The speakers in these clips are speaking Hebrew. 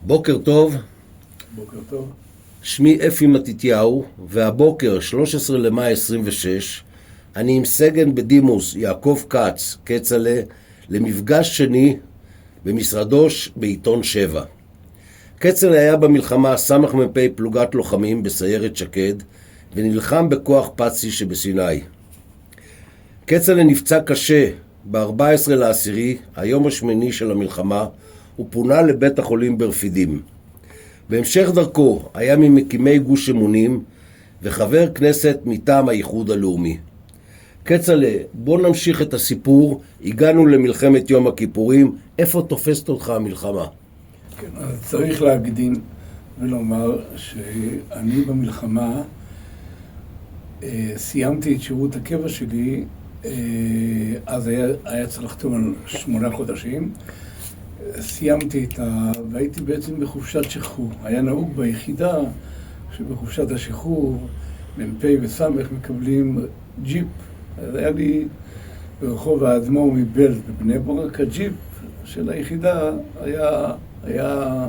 בוקר טוב, בוקר טוב. שמי אפי מתתיהו, והבוקר 13 למאי 26 אני עם סגן בדימוס יעקב כץ, כצלה, למפגש שני במשרדו בעיתון 7. כצלה היה במלחמה סמ"פ פלוגת לוחמים בסיירת שקד ונלחם בכוח פצי שבסיני. כצלה נפצע קשה ב-14 לעשירי, היום השמיני של המלחמה, ופונה לבית החולים ברפידים. בהמשך דרכו היה ממקימי גוש אמונים וחבר כנסת מטעם האיחוד הלאומי. כצלה, בוא נמשיך את הסיפור. הגענו למלחמת יום הכיפורים. איפה תופסת אותך המלחמה? כן, אז צריך להקדים ולומר שאני במלחמה סיימתי את שירות הקבע שלי, אז היה צריך לחתום על 8 חודשים. סיימתי והייתי בעצם בחופשת שחרור. היה נהוג ביחידה שבחופשת השחרור מ"פ וסמ"ך מקבלים ג'יפ. אז היה לי ברחוב האדמו"ר מבלז בבני ברק, הג'יפ של היחידה היה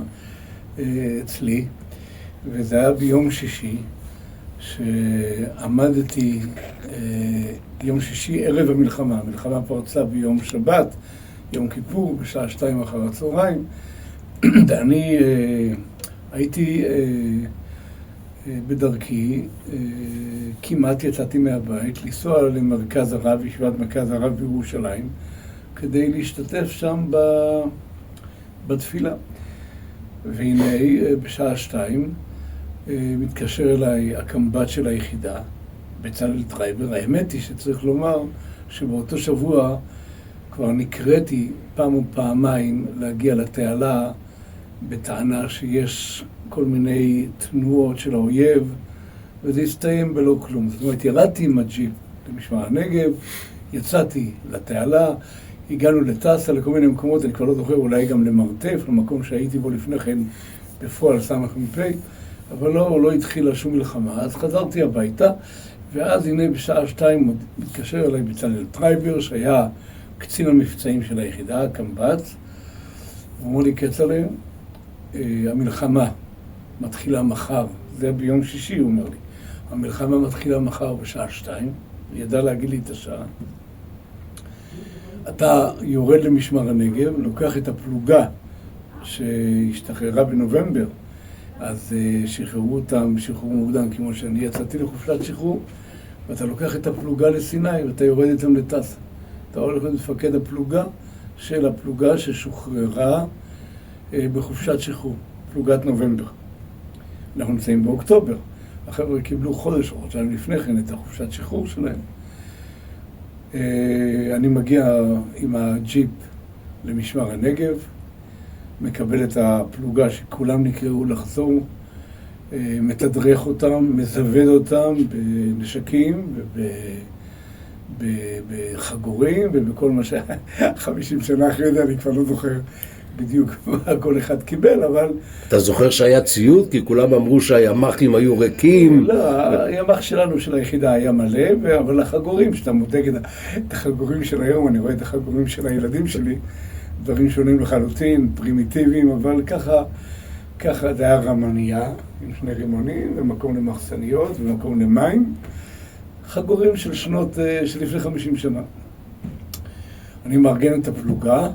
אצלי, וזה היה ביום שישי שעמדתי, יום שישי ערב המלחמה. המלחמה פרצה ביום שבת, יום כיפור, בשעה 2 אחר הצהריים. אני הייתי בדרכי, כמעט יצאתי מהבית, לנסוע למרכז הרב, ישיבת מרכז הרב בירושלים, כדי להשתתף שם בתפילה. והנה, בשעה 2, מתקשר אליי הקמב"ץ של היחידה, בצלאל טרייבר. האמת היא שצריך לומר שבאותו שבוע כבר נקראתי פעם ופעמיים להגיע לתעלה בטענה שיש כל מיני תנועות של האויב, וזה הסתיים בלא כלום. זאת אומרת, ירדתי עם הג'יפ למשמר הנגב, יצאתי לתעלה, הגענו לטסה, לכל מיני מקומות, אני כבר לא זוכר, אולי גם למרתף, למקום שהייתי בו לפני כן בפועל סמ"פ, אבל לא התחילה שום מלחמה. אז חזרתי הביתה, ואז הנה בשעה 2 מתקשר אליי בצלאל טרייבר, שהיה קצין המבצעים של היחידה, הקמב"ץ. הוא אמר לי, כצל'ה, המלחמה מתחילה מחר. זה היה ביום שישי, הוא אומר לי. המלחמה מתחילה מחר בשעה 2. הוא ידע להגיד לי את השעה. אתה יורד למשמר הנגב, לוקח את הפלוגה שהשתחררה בנובמבר, אז שחררו אותם בשחרור מוקדם, כמו שאני יצאתי לחופשת שחרור, ואתה לוקח את הפלוגה לסיני ואתה יורד איתם לטסה. אתה הולך למפקד הפלוגה של הפלוגה ששוחררה בחופשת שחרור, פלוגת נובמבר. אנחנו נמצאים באוקטובר. החבר'ה קיבלו חודש או חודשיים לפני כן את החופשת שחרור שלהם. אני מגיע עם הג'יפ למשמר הנגב, מקבל את הפלוגה שכולם נקראו לחזור, מתדרך אותם, מזווד אותם בנשקים בחגורים ובכל מה 50 שנה אחרי זה, אני כבר לא זוכר בדיוק מה כל אחד קיבל, אבל... אתה זוכר שהיה ציוד? כי כולם אמרו שהימ"חים היו ריקים. לא, הימ"ח שלנו של היחידה היה מלא, אבל החגורים, שאתה מודק את החגורים של היום, אני רואה את החגורים של הילדים שלי, דברים שונים לחלוטין, פרימיטיביים, אבל ככה זה היה רמניה, עם 2 רימונים, ומקום למחסניות, ומקום למים. חגורים של לפני 50 שנה. אני מארגן את הפלוגה,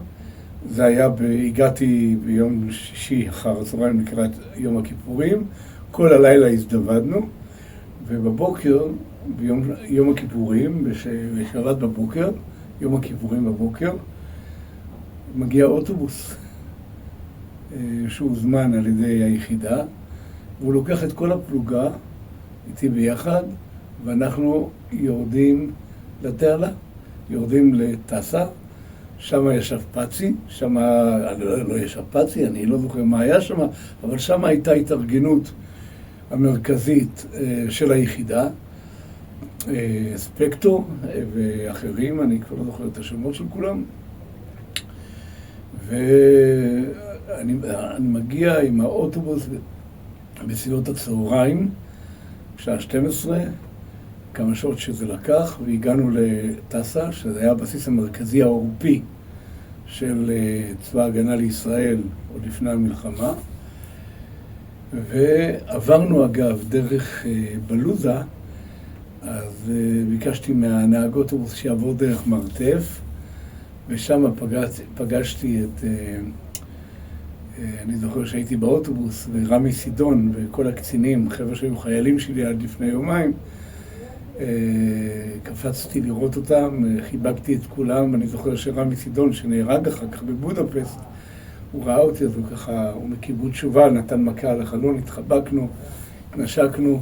זה היה, הגעתי ביום שישי אחר הצהריים לקראת יום הכיפורים, כל הלילה הזדוודנו, ובבוקר, ביום הכיפורים, בשבת בבוקר, יום הכיפורים בבוקר, מגיע אוטובוס שהוזמן על ידי היחידה, והוא לוקח את כל הפלוגה איתי ביחד, ואנחנו יורדים לתעלה, יורדים לטסה, שם ישב פצי, שם לא ישב פצי, אני לא זוכר מה היה שם, אבל שם הייתה התארגנות המרכזית של היחידה, ספקטור ואחרים, אני כבר לא זוכר את השמות של כולם, ואני מגיע עם האוטובוס בסביבות הצהריים, בשעה 12, כמה שעות שזה לקח, והגענו לטסה, שזה היה הבסיס המרכזי העורפי של צבא ההגנה לישראל עוד לפני המלחמה. ועברנו אגב דרך בלוזה, אז ביקשתי מהנהג אוטובוס שיעבור דרך מרתף, ושם פגשתי את, אני זוכר שהייתי באוטובוס, ורמי סידון וכל הקצינים, חבר'ה שהיו חיילים שלי עד לפני יומיים, קפצתי לראות אותם, חיבקתי את כולם. אני זוכר שרמי סידון שנהרג אחר כך בבודפסט, הוא ראה אותי, אז הוא ככה, הוא מקיבוץ שובל, נתן מכה על החלון, התחבקנו, נשקנו,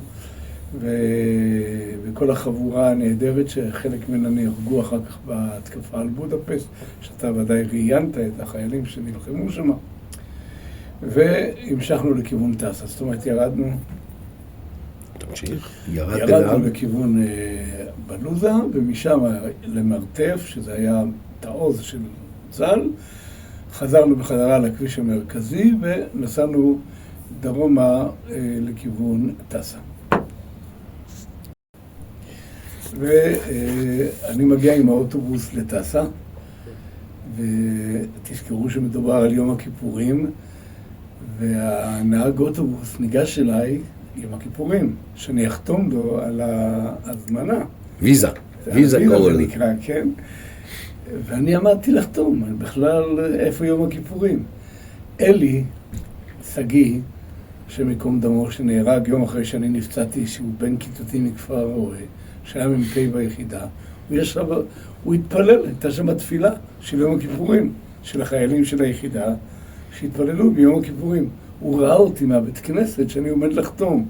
וכל החבורה הנהדרת שחלק ממנה נהרגו אחר כך בהתקפה על בודפסט, שאתה ודאי ראיינת את החיילים שנלחמו שם, והמשכנו לכיוון טסה. זאת אומרת, ירדנו לכיוון בלוזה, ומשם למרתף, שזה היה תעוז של צה"ל, חזרנו בחזרה לכביש המרכזי ונסענו דרומה לכיוון טסה. ואני מגיע עם האוטובוס לטסה, ותזכרו שמדובר על יום הכיפורים, והנהג אוטובוס ניגש אליי יום הכיפורים, שאני אחתום לו על ההזמנה. ויזה קורא לי. כן. ואני אמרתי לחתום, בכלל איפה יום הכיפורים? אלי, סגי, שמקום דמו שנהרג יום אחרי שאני נפצעתי, שהוא בן כיתתי מכפר רואה, שהיה מ"פ ביחידה, הוא התפלל, הייתה שם תפילה של יום הכיפורים, של החיילים של היחידה, שהתפללו ביום הכיפורים. הוא ראה אותי מהבית כנסת שאני עומד לחתום,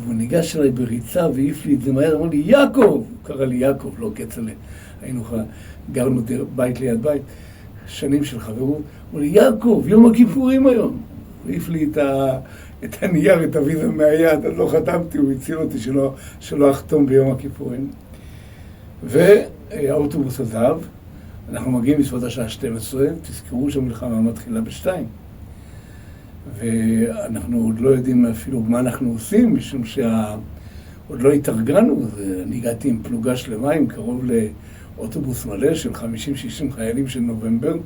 והוא ניגש אליי בריצה והעיף לי את זה מהר, אמר לי, יעקב! הוא קרא לי יעקב, לא כצל'ה. גרנו בית ליד בית, שנים של חברות. אמר לי, יעקב, יום הכיפורים היום. הוא העיף לי את הנייר, את הוויזה מהיד, אז לא חתמתי, הוא הציל אותי שלא אחתום ביום הכיפורים. והאוטובוס עזב, אנחנו מגיעים בסביבות השעה 12, תזכרו שהמלחמה מתחילה ב-2. ואנחנו עוד לא יודעים אפילו מה אנחנו עושים, משום שעוד לא התארגנו. אני הגעתי עם פלוגה שלמה, עם קרוב לאוטובוס מלא של 50-60 חיילים של נובמבר.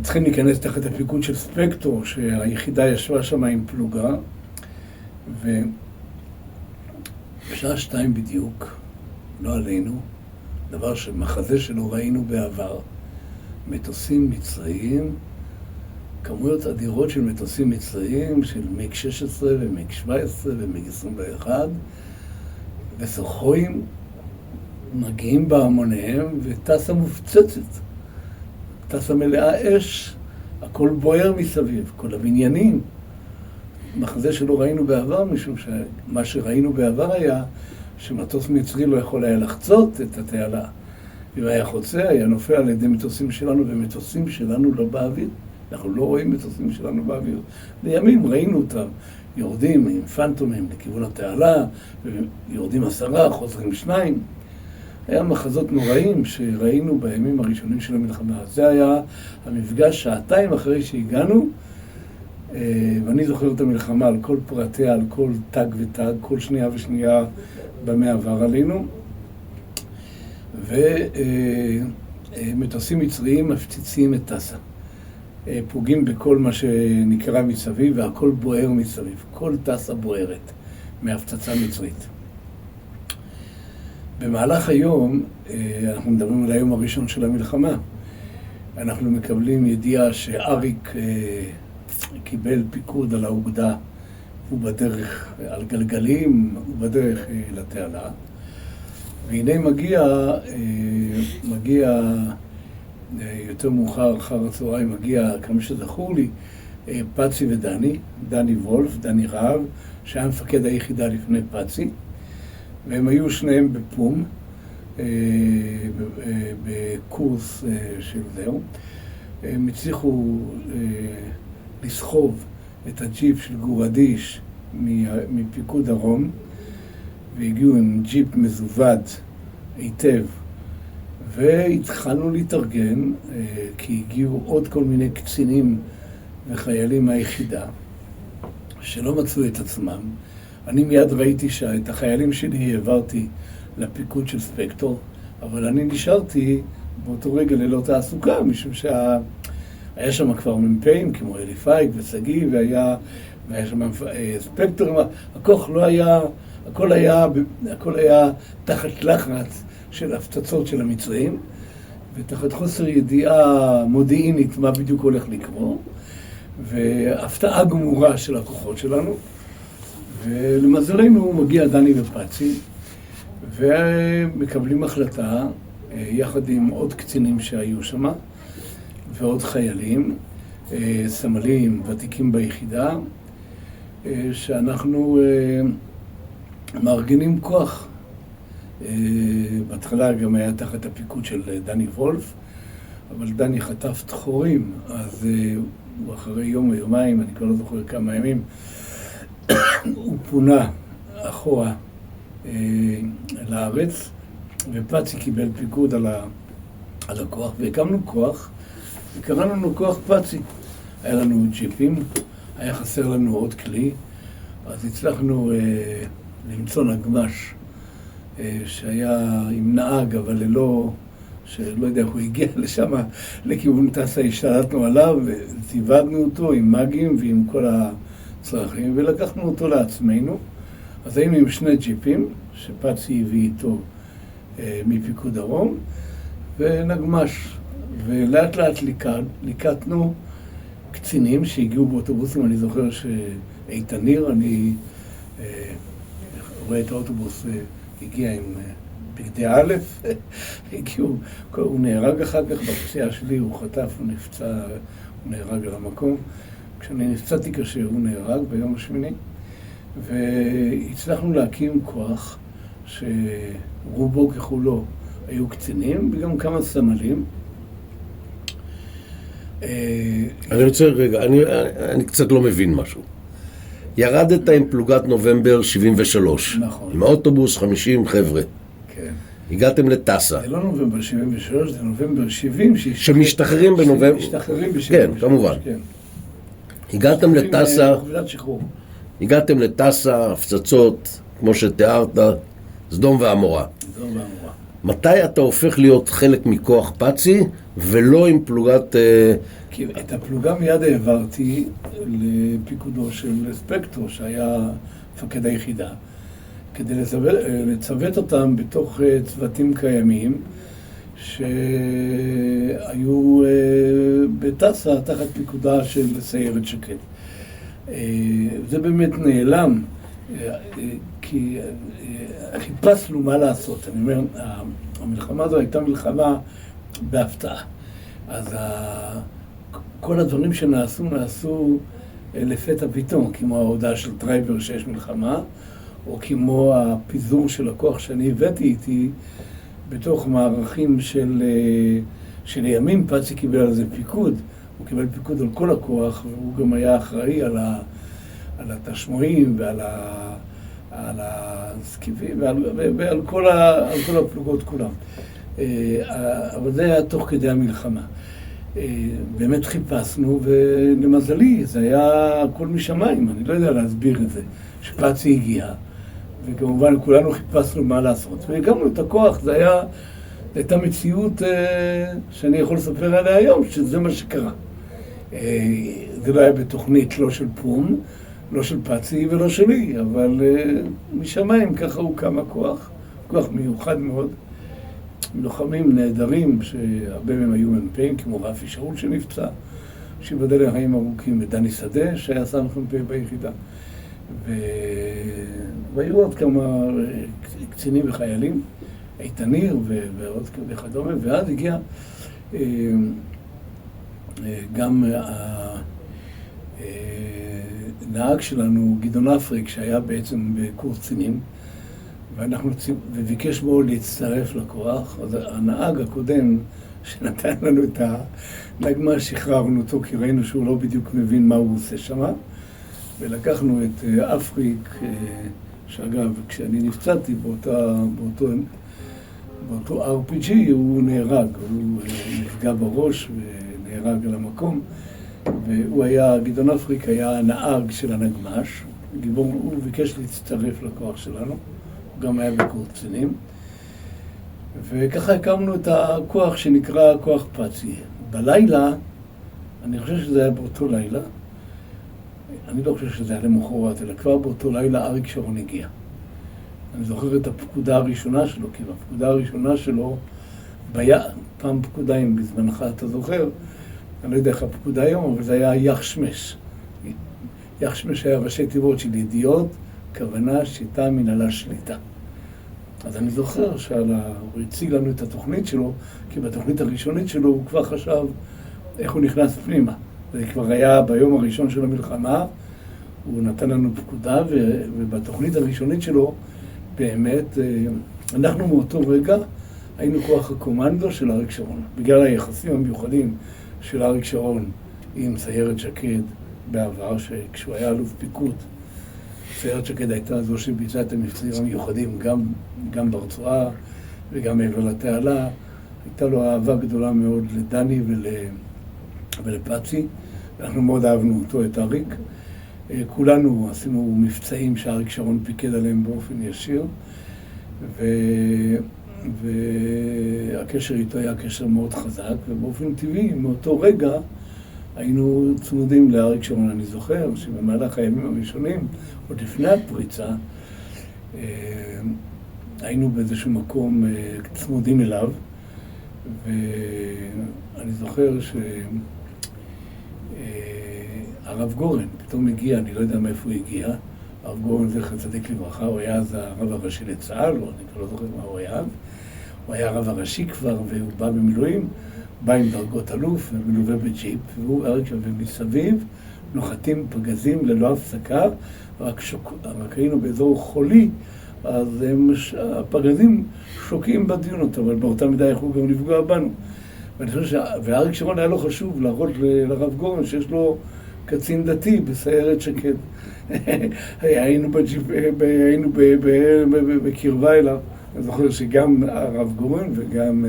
צריכים להיכנס תחת הפיקוד של ספקטור, שהיחידה ישבה שם עם פלוגה, ובשעה 2 בדיוק, לא עלינו, דבר שמחזה שלא ראינו בעבר, מטוסים מצריים, כמויות אדירות של מטוסים מצריים, של מיג 16 ומיג 17 ומיג 21, וסוחויים מגיעים בהמוניהם, וטסה מופצצת. טסה מלאה אש, הכל בוער מסביב, כל הבניינים. מחזה שלא ראינו בעבר, משום שמה שראינו בעבר היה שמטוס מצרי לא יכול היה לחצות את התעלה. אם היה חוצה, היה נופל על ידי מטוסים שלנו, ומטוסים שלנו לא באוויר. אנחנו לא רואים מטוסים שלנו באוויר. לימים ראינו אותם, יורדים עם פנטומים לכיוון התעלה, ויורדים 10, חוזרים 2. היה מחזות נוראים שראינו בימים הראשונים של המלחמה. זה היה המפגש שעתיים אחרי שהגענו, ואני זוכר את המלחמה על כל פרטיה, על כל תג ותג, כל שנייה ושנייה במה עבר עלינו. ומטוסים מצריים מפציצים את טסה. פוגעים בכל מה שנקרא מסביב, והכל בוער מסביב. כל טסה בוערת מהפצצה מצרית. במהלך היום, אנחנו מדברים על היום הראשון של המלחמה, אנחנו מקבלים ידיעה שאריק קיבל פיקוד על האוגדה, הוא בדרך על גלגלים, הוא בדרך לתעלה, והנה מגיע יותר מאוחר, אחר הצהריים, מגיע, כמה שזכור לי, פצי דני וולף, דני רהב, שהיה מפקד היחידה לפני פצי, והם היו שניהם בפום, בקורס של זהו. הם הצליחו לסחוב את הג'יפ של גורדיש מפיקוד דרום, והגיעו עם ג'יפ מזווד היטב, והתחלנו להתארגן, כי הגיעו עוד כל מיני קצינים וחיילים מהיחידה, שלא מצאו את עצמם. אני מיד ראיתי שאת החיילים שלי העברתי לפיקוד של ספקטור, אבל אני נשארתי באותו רגע ללא תעסוקה, משום היה שם כבר מ"פים כמו אלי פייק וסגי, והיה שם ספקטור, הכוח לא היה, הכל היה תחת לחץ של הפצצות של המצרים, ותחת חוסר ידיעה מודיעינית מה בדיוק הולך לקרות, והפתעה גמורה של הכוחות שלנו. ולמזלנו מגיע דני ופצי, ומקבלים החלטה יחד עם עוד קצינים שהיו שם, ועוד חיילים, סמלים ותיקים ביחידה, שאנחנו מארגנים כוח. בהתחלה גם היה תחת הפיקוד של דני וולף, אבל דני חטף תחורים, אז הוא אחרי יום או יומיים, אני כבר לא זוכר כמה ימים, הוא פונה אחורה לארץ, ופצי קיבל פיקוד על הכוח, והקמנו כוח, וקראנו לנו כוח פצי. היה לנו ג'יפים, היה חסר לנו עוד כלי, אז הצלחנו למצוא נגמש שהיה עם נהג, אבל שלא יודע איך הוא הגיע לשם, לכיוון טסה, השתלטנו עליו, וציוודנו אותו עם מגים ועם כל הצרכים, ולקחנו אותו לעצמנו. אז היינו עם שני ג'יפים, שפצי הביא איתו מפיקוד דרום, ונגמש. ולאט לאט ליקטנו קצינים שהגיעו באוטובוסים. אני זוכר שאיתן ניר, אני רואה את האוטובוס, הגיע עם בגדי א', הגיעו, הוא נהרג אחר כך בפציעה שלי, הוא חטף, הוא נפצע, הוא נהרג על המקום. כשאני נפצעתי קשה, הוא נהרג ביום השמיני, והצלחנו להקים כוח שרובו ככולו היו קצינים, וגם כמה סמלים. אני רוצה רגע, אני קצת לא מבין משהו. ירדת עם פלוגת נובמבר 73. נכון. עם האוטובוס 50 חבר'ה. כן. הגעתם לטסה. זה לא נובמבר 73, זה נובמבר 70. שמשתחררים בנובמבר. משתחררים ב-73. כן, כמובן. כן. הגעתם לטסה. חבילת שחרור. הגעתם לטסה, הפצצות, כמו שתיארת, סדום ועמורה. סדום ועמורה. מתי אתה הופך להיות חלק מכוח פצי, ולא עם פלוגת... כי את הפלוגה מיד העברתי לפיקודו של ספקטור, שהיה מפקד היחידה, כדי לצוות אותם בתוך צוותים קיימים, שהיו בטסה תחת פיקודה של סיירת שקד. זה באמת נעלם, כי חיפשנו מה לעשות. אני אומר, המלחמה הזו הייתה מלחמה בהפתעה. אז כל הדברים נעשו לפתע פתאום, כמו ההודעה של טרייבר שיש מלחמה, או כמו הפיזור של הכוח שאני הבאתי איתי בתוך מערכים של ימים. פצי קיבל על זה פיקוד, הוא קיבל פיקוד על כל הכוח, והוא גם היה אחראי על התשמועים ועל הסקיבים ועל כל הפלוגות כולם. אבל זה היה תוך כדי המלחמה. באמת חיפשנו, ולמזלי זה היה הכל משמיים, אני לא יודע להסביר את זה, שפצי הגיע, וכמובן כולנו חיפשנו מה לעשות, והגענו את הכוח. זו הייתה מציאות שאני יכול לספר עליה היום, שזה מה שקרה. זה לא היה בתוכנית לא של פום, לא של פצי ולא שלי, אבל משמיים ככה הוא קם הכוח, כוח מיוחד מאוד. לוחמים נהדרים, שהרבה מהם היו מ"פים, כמו רפי שאול שנפצע, שיבדל לחיים ארוכים, ודני שדה, שהיה סמ"פ ביחידה. והיו עוד כמה קצינים וחיילים, איתן ניר ועוד וכדומה, ואז הגיע גם הנהג שלנו, גדעון אפריק, שהיה בעצם בקורס קצינים, וביקש בו להצטרף לכוח. אז הנהג הקודם שנתן לנו את הנגמ"ש, שחררנו אותו, כי ראינו שהוא לא בדיוק מבין מה הוא עושה שם, ולקחנו את אפריק, שאגב, כשאני נפצעתי באותו RPG, הוא נהרג, הוא נפגע בראש ונהרג על המקום, והוא היה, גדעון אפריק היה הנהג של הנגמ"ש, גיבור, הוא ביקש להצטרף לכוח שלנו, הוא גם היה בקורס קצינים, וככה הקמנו את הכוח שנקרא כוח פצי. בלילה אני חושב שזה היה באותו לילה. אני לא חושב שזה היה למחרת, אלא כבר באותו לילה אריק שרון הגיע. אני זוכר את הפקודה הראשונה שלו, כי בפקודה הראשונה שלו, פעם פקודיים בזמנך, אתה זוכר? אני לא יודע איך הפקודה היום, אבל זה היה יחשמש. יחשמש היה ראשי תיבות של ידיעות, כוונה, שיטה, מנהלה, שליטה. אז אני זוכר שהוא הציג לנו את התוכנית שלו, כי בתוכנית הראשונית שלו הוא כבר חשב איך הוא נכנס פנימה. זה כבר היה ביום הראשון של המלחמה, הוא נתן לנו פקודה, ובתוכנית הראשונית שלו, באמת, אנחנו מאותו רגע היינו כוח הקומנדו של אריק שרון. בגלל היחסים המיוחדים של אריק שרון עם סיירת שקד בעבר, שכשהוא היה אלוף פיקוד, סיירת שקד הייתה זו שביצעה את המבצעים המיוחדים גם ברצועה וגם מעבר לתעלה. הייתה לו אהבה גדולה מאוד לדני ולפצי. אנחנו מאוד אהבנו אותו, את אריק. כולנו עשינו מבצעים שאריק שרון פיקד עליהם באופן ישיר, והקשר איתו היה קשר מאוד חזק, ובאופן טבעי, מאותו רגע, היינו צמודים לאריק שרון. אני זוכר שבמהלך הימים הראשונים, עוד לפני הפריצה, היינו באיזשהו מקום צמודים אליו, ואני זוכר הרב גורן פתאום הגיע, אני לא יודע מאיפה הוא הגיע. הרב גורן זכר צדיק לברכה, הוא היה אז הרב הראשי לצה"ל, אני כבר לא זוכר מה הוא היה. הוא היה הרב הראשי כבר, והוא בא במילואים, בא עם דרגות אלוף ומלווה בג'יפ, והוא אריק ומסביב נוחתים פגזים ללא הפסקה, רק היינו באזור חולי, אז הפגזים שוקים בדיונות, אבל באותה מידה יכלו גם לפגוע בנו. ואני חושב ואריק שרון היה לו חשוב להראות לרב גורן שיש לו קצין דתי בסיירת שקד. היינו בקרבה אליו. אני זוכר שגם הרב גורן וגם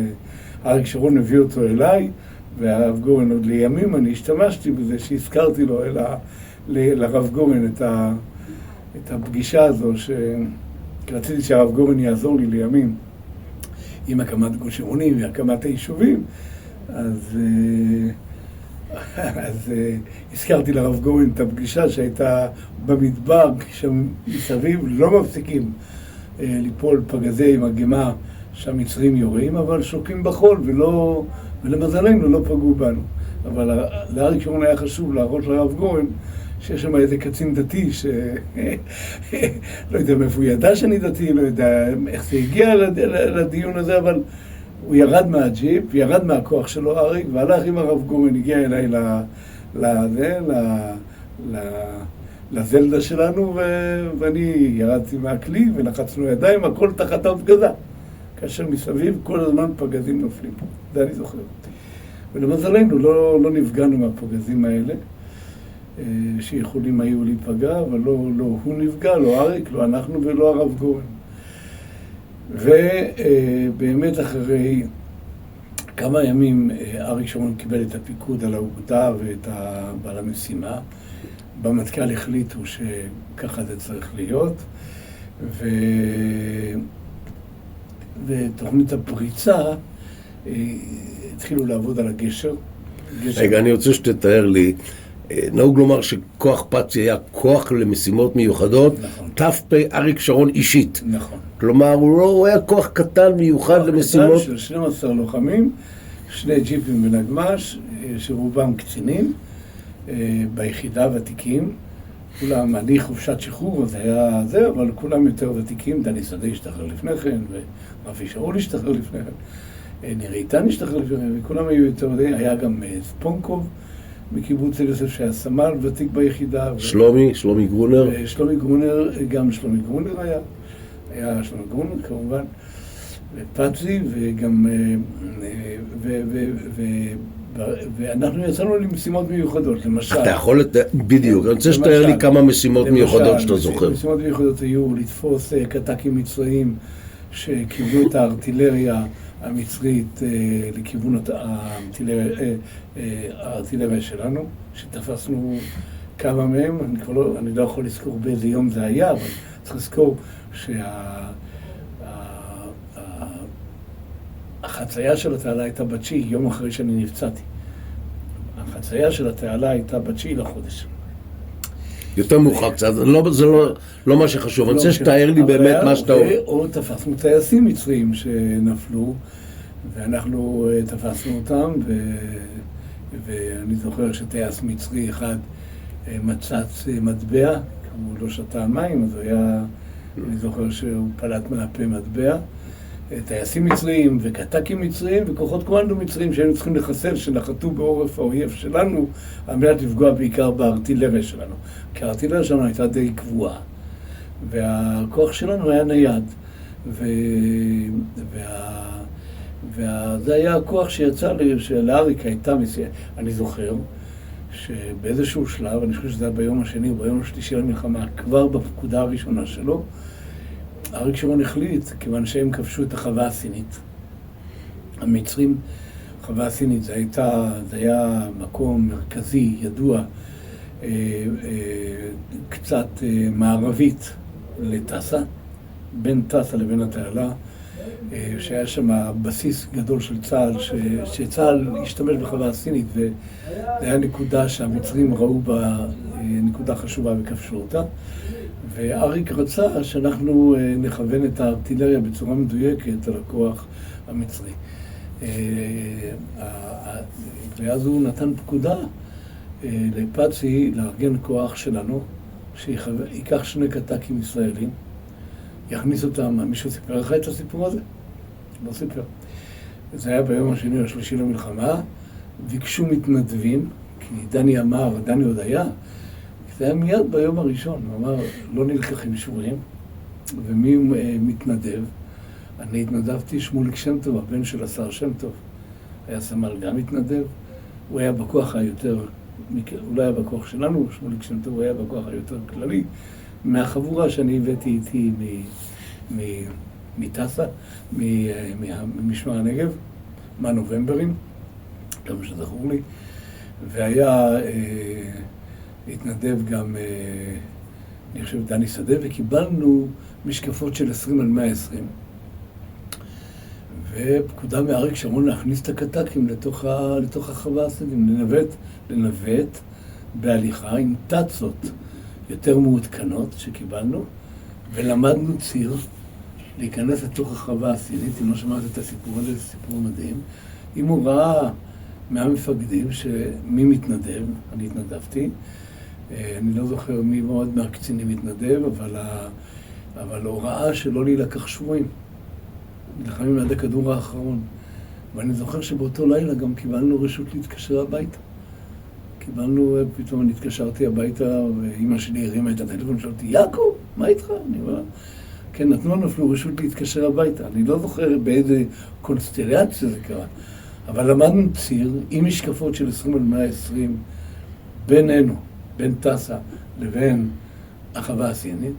אריק שרון הביא אותו אליי, והרב גורן עוד לימים אני השתמשתי בזה שהזכרתי לו לרב גורן את הפגישה הזו, שרציתי שהרב גורן יעזור לי לימים עם הקמת גוש אמונים והקמת היישובים. אז הזכרתי לרב גורן את הפגישה שהייתה במדבר, שם מסביב לא מפסיקים ליפול פגזי מרגמה שהמצרים יורים, אבל שוקים בחול, ולמזלנו לא פגעו בנו. אבל לאריק שרון היה חשוב להראות לרב גורן שיש שם איזה קצין דתי לא יודע מאיפה הוא ידע שאני דתי, לא יודע איך זה הגיע לדיון הזה, אבל הוא ירד מהג'יפ, ירד מהכוח שלו אריק, והלך עם הרב גורן, הגיע אליי לזלדה שלנו, ואני ירדתי מהכלי ולחצנו ידיים, הכל תחת ההפגזה. כאשר מסביב כל הזמן פגזים נופלים. זה אני זוכר. ולמזלנו לא נפגענו מהפגזים האלה, שיכולים היו להיפגע, אבל לא הוא נפגע, לא אריק, לא אנחנו ולא הרב גורן. ובאמת אחרי כמה ימים אריק שרון קיבל את הפיקוד על האוגדה ועל המשימה. במטכ"ל החליטו שככה זה צריך להיות, ותוכנית הפריצה התחילו לעבוד על הגשר. רגע, אני רוצה שתתאר לי, נהוג לומר שכוח פצי היה כוח למשימות מיוחדות, נכון. ת"פ אריק שרון אישית. נכון. כלומר, הוא היה כוח קטן מיוחד למשימות. כוח קטן של 12 לוחמים, 2 ג'יפים ונגמ"ש, שרובם קצינים, ביחידה ותיקים. כולם, אני חופשת שחרור, אז היה זה, אבל כולם יותר ותיקים. דני שדה השתחרר לפני כן, ורפי שאול השתחרר לפני כן, ניר איתן השתחרר לפני כן, וכולם היו יותר, היה גם ספונקוב מקיבוץ יוסף שהיה סמל ותיק ביחידה. שלומי גרונר. שלומי גרונר, גם שלומי גרונר היה שלומי גרונר כמובן, ופצי, וגם, ואנחנו יצאנו למשימות מיוחדות, למשל. אתה יכול, בדיוק, אני רוצה שתאר לי כמה משימות מיוחדות שאתה זוכר. משימות מיוחדות היו לתפוס קטקים מצריים שכיוונו את הארטילריה המצרית לכיוון הארטילריה שלנו, שתפסנו כמה מהם. אני לא יכול לזכור באיזה יום זה היה, אבל צריך לזכור החצייה של התעלה הייתה ב9, יום אחרי שאני נפצעתי. ההציה של התעלה הייתה ב9 לחודש. יותר מאוחר קצת, זה לא מה שחשוב, אני רוצה שתאר לי באמת מה שאתה אומר. או תפסנו טייסים מצריים שנפלו, ואנחנו תפסנו אותם, ואני זוכר שטייס מצרי אחד מצץ מטבע, הוא לא שתה מים, אז אני זוכר שהוא פלט מהפה מטבע. טייסים מצריים וקטקים מצריים וכוחות קומנדו מצריים שהיינו צריכים לחסל, שנחתו בעורף האויב שלנו על מנת לפגוע בעיקר בארטילריה שלנו. כי הארטילריה שלנו הייתה די קבועה, והכוח שלנו היה נייד, וזה היה הכוח שיצא לי, שלאריק הייתה מסיעה. אני זוכר שבאיזשהו שלב, אני חושב שזה היה ביום השני או ביום השלישי למלחמה, כבר בפקודה הראשונה שלו, אריק שרון החליט, כיוון שהם כבשו את החווה הסינית. המצרים, החווה הסינית, זה היה מקום מרכזי, ידוע, קצת מערבית לטסה, בין טסה לבין התעלה, שהיה שם בסיס גדול של צה"ל, שצה"ל השתמש בחווה הסינית, וזה היה נקודה שהמצרים ראו בה נקודה חשובה וכבשו אותה. ואריק רצה שאנחנו נכוון את הארטילריה בצורה מדויקת על הכוח המצרי. ואז הוא נתן פקודה לפצי לארגן כוח שלנו, שיקח 2 קטקים ישראלים, יכניס אותם. מישהו סיפר לך את הסיפור הזה? לא סיפר. זה היה ביום השני או השלישי למלחמה, ביקשו מתנדבים, כי דני עוד היה, זה היה מיד ביום הראשון, הוא אמר, לא נלקח עם שבויים, ומי מתנדב? אני התנדבתי, שמוליק שם טוב, הבן של השר שם טוב, היה סמל גם מתנדב, הוא היה בכוח היותר, הוא לא היה בכוח שלנו, שמוליק שם טוב, הוא היה בכוח היותר כללי, מהחבורה שאני הבאתי איתי מטסה, ממשמר הנגב, מהנובמברים, כמה שזכור לי, והיה התנדב גם, אני חושב, דני שדה, וקיבלנו משקפות של 20 על 120. ופקודה מאריק שרון להכניס את הקטקים לתוך החווה הסינית, לנווט בהליכה עם טצות יותר מעודכנות שקיבלנו, ולמדנו ציר להיכנס לתוך החווה הסינית. אם לא שמעת את הסיפור הזה, זה סיפור מדהים. אם הוא ראה מהמפקדים שמי מתנדב, אני התנדבתי, אני לא זוכר מי מאוד מהקצינים מתנדב, אבל הוראה שלא להילקח שבויים. נלחמים עד הכדור האחרון. ואני זוכר שבאותו לילה גם קיבלנו רשות להתקשר הביתה. פתאום אני התקשרתי הביתה, ואמא שלי הרימה את הטלפון, שאלתי, יעקב, מה איתך? אני אומר, כן, נתנו לנו רשות להתקשר הביתה. אני לא זוכר באיזה קונסטלציה זה קרה, אבל למדנו ציר עם משקפות של 20 על 120 בינינו, בין טסה לבין החווה הסינית,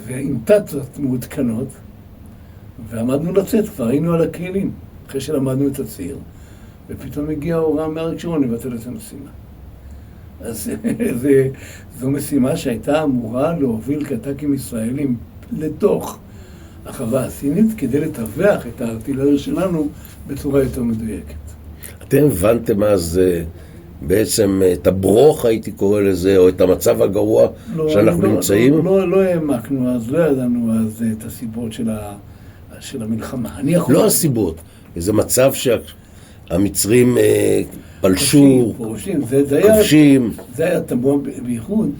ועם טצות מעודכנות, ועמדנו לצאת, כבר היינו על הכלים, אחרי שלמדנו את הציר, ופתאום הגיעה הוראה מאריק שרון לבטל את המשימה. אז זו משימה שהייתה אמורה להוביל קטקים ישראלים לתוך החווה הסינית, כדי לטווח את הארטילריה שלנו בצורה יותר מדויקת. אתם הבנתם אז בעצם את הברוך, הייתי קורא לזה, או את המצב הגרוע שאנחנו נמצאים? לא העמקנו אז, לא ידענו אז את הסיבות של המלחמה. לא הסיבות, איזה מצב שהמצרים פלשו, כובשים. זה היה תמוה בייחוד,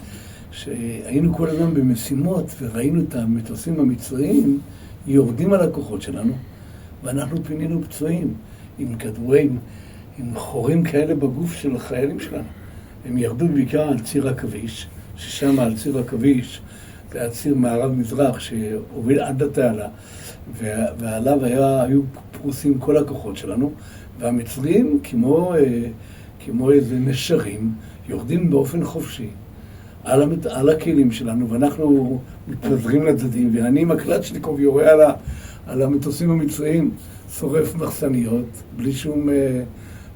שהיינו כל הזמן במשימות וראינו את המטוסים המצריים יורדים על הכוחות שלנו, ואנחנו פינינו פצועים עם כדורים, עם חורים כאלה בגוף של החיילים שלנו. הם ירדו בעיקר על ציר עכביש, ששם על ציר עכביש זה היה ציר מערב-מזרח שהוביל עד לתעלה, ועליו היו פרוסים כל הכוחות שלנו, והמצרים, כמו איזה נשרים, יורדים באופן חופשי על הכלים שלנו, ואנחנו מתפזרים לצדדים, ואני עם הקלצ'ניקוב יורה על המטוסים המצריים, שורף מחסניות, בלי שום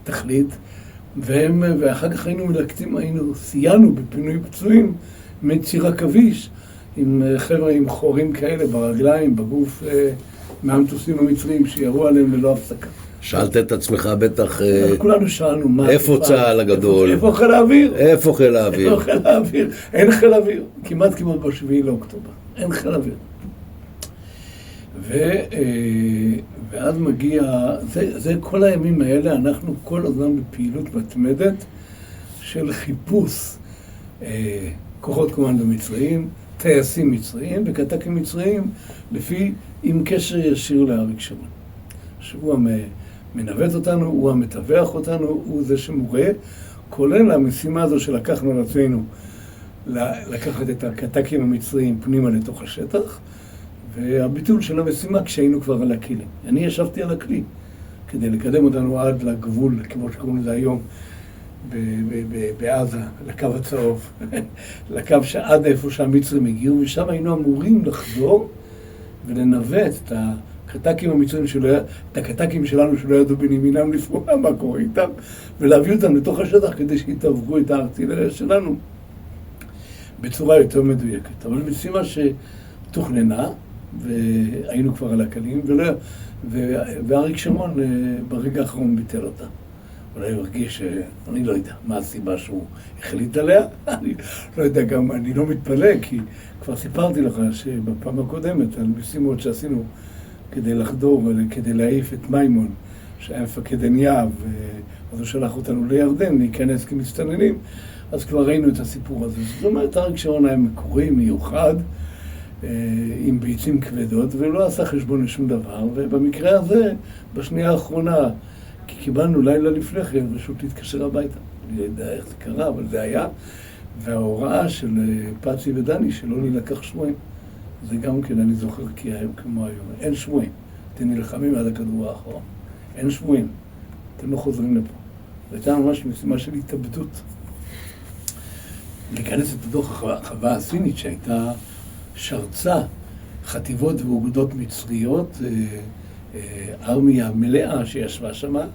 תכלית, ואחר כך סיינו בפינוי פצועים מציר עכביש, עם חבר'ה עם חורים כאלה ברגליים, בגוף, מהמטוסים המצריים שירו עליהם ללא הפסקה. שאלת את עצמך בטח, כולנו שאלנו מה... איפה צה"ל הגדול? איפה חיל האוויר? איפה חיל האוויר? איפה חיל האוויר? אין חיל האוויר. כמעט בשביעי לאוקטובר. אין חיל האוויר. ואז מגיע... זה כל הימים האלה, אנחנו כל הזמן בפעילות מתמדת של חיפוש כוחות קומנדו מצריים, טייסים מצריים וקטקים מצריים, עם קשר ישיר לאריק שרון. שהוא מנווט אותנו, הוא המתווך אותנו, הוא זה שמורה, כולל המשימה הזו שלקחנו על עצמנו, לקחת את הקטקים המצריים פנימה לתוך השטח, והביטול של המשימה כשהיינו כבר על הכלי. אני ישבתי על הכלי, כדי לקדם אותנו עד לגבול, כמו שקוראים לזה היום, בעזה, לקו הצהוב, לקו שעד איפה שהמצרים הגיעו, ושם היינו אמורים לחזור ולנווט את הקטקים המצרים את הקטקים שלנו שלא ידעו בנימינם לפרוע מה קורה איתם, ולהביא אותם לתוך השטח כדי שיתעברו את הארטילריה שלנו בצורה יותר מדויקת. אבל משימה שתוכננה, והיינו כבר על הקלים, ואריק שרון ברגע האחרון ביטל אותה. אולי הוא הרגיש אני לא יודע מה הסיבה שהוא החליט עליה, אני לא יודע, גם אני לא מתפלא, כי כבר סיפרתי לך שבפעם הקודמת על משימות שעשינו כדי לחדור וכדי להעיף את מימון, שהיה מפקד עין יהב, אז הוא שלח אותנו לירדן להיכנס כמסתננים, אז כבר ראינו את הסיפור הזה. זאת אומרת, אריק שרון היה מקורי, מיוחד, עם ביצים כבדות, ולא עשה חשבון לשום דבר, ובמקרה הזה, בשנייה האחרונה, כי קיבלנו לילה לפני כן, פשוט להתקשר הביתה. אני לא יודע איך זה קרה, אבל זה היה. וההוראה של פאצי ודני שלא נלקח שבויים, זה גם כן אני זוכר כי היום כמו היום. אין שבויים. אתם נלחמים עד הכדור האחרון. אין שבויים. אתם לא חוזרים לפה. זו הייתה ממש משימה של התאבדות. להיכנס לתוך החווה הסינית שהייתה שרצה חטיבות ואוגדות מצריות, ארמיה מלאה שישבה שמה,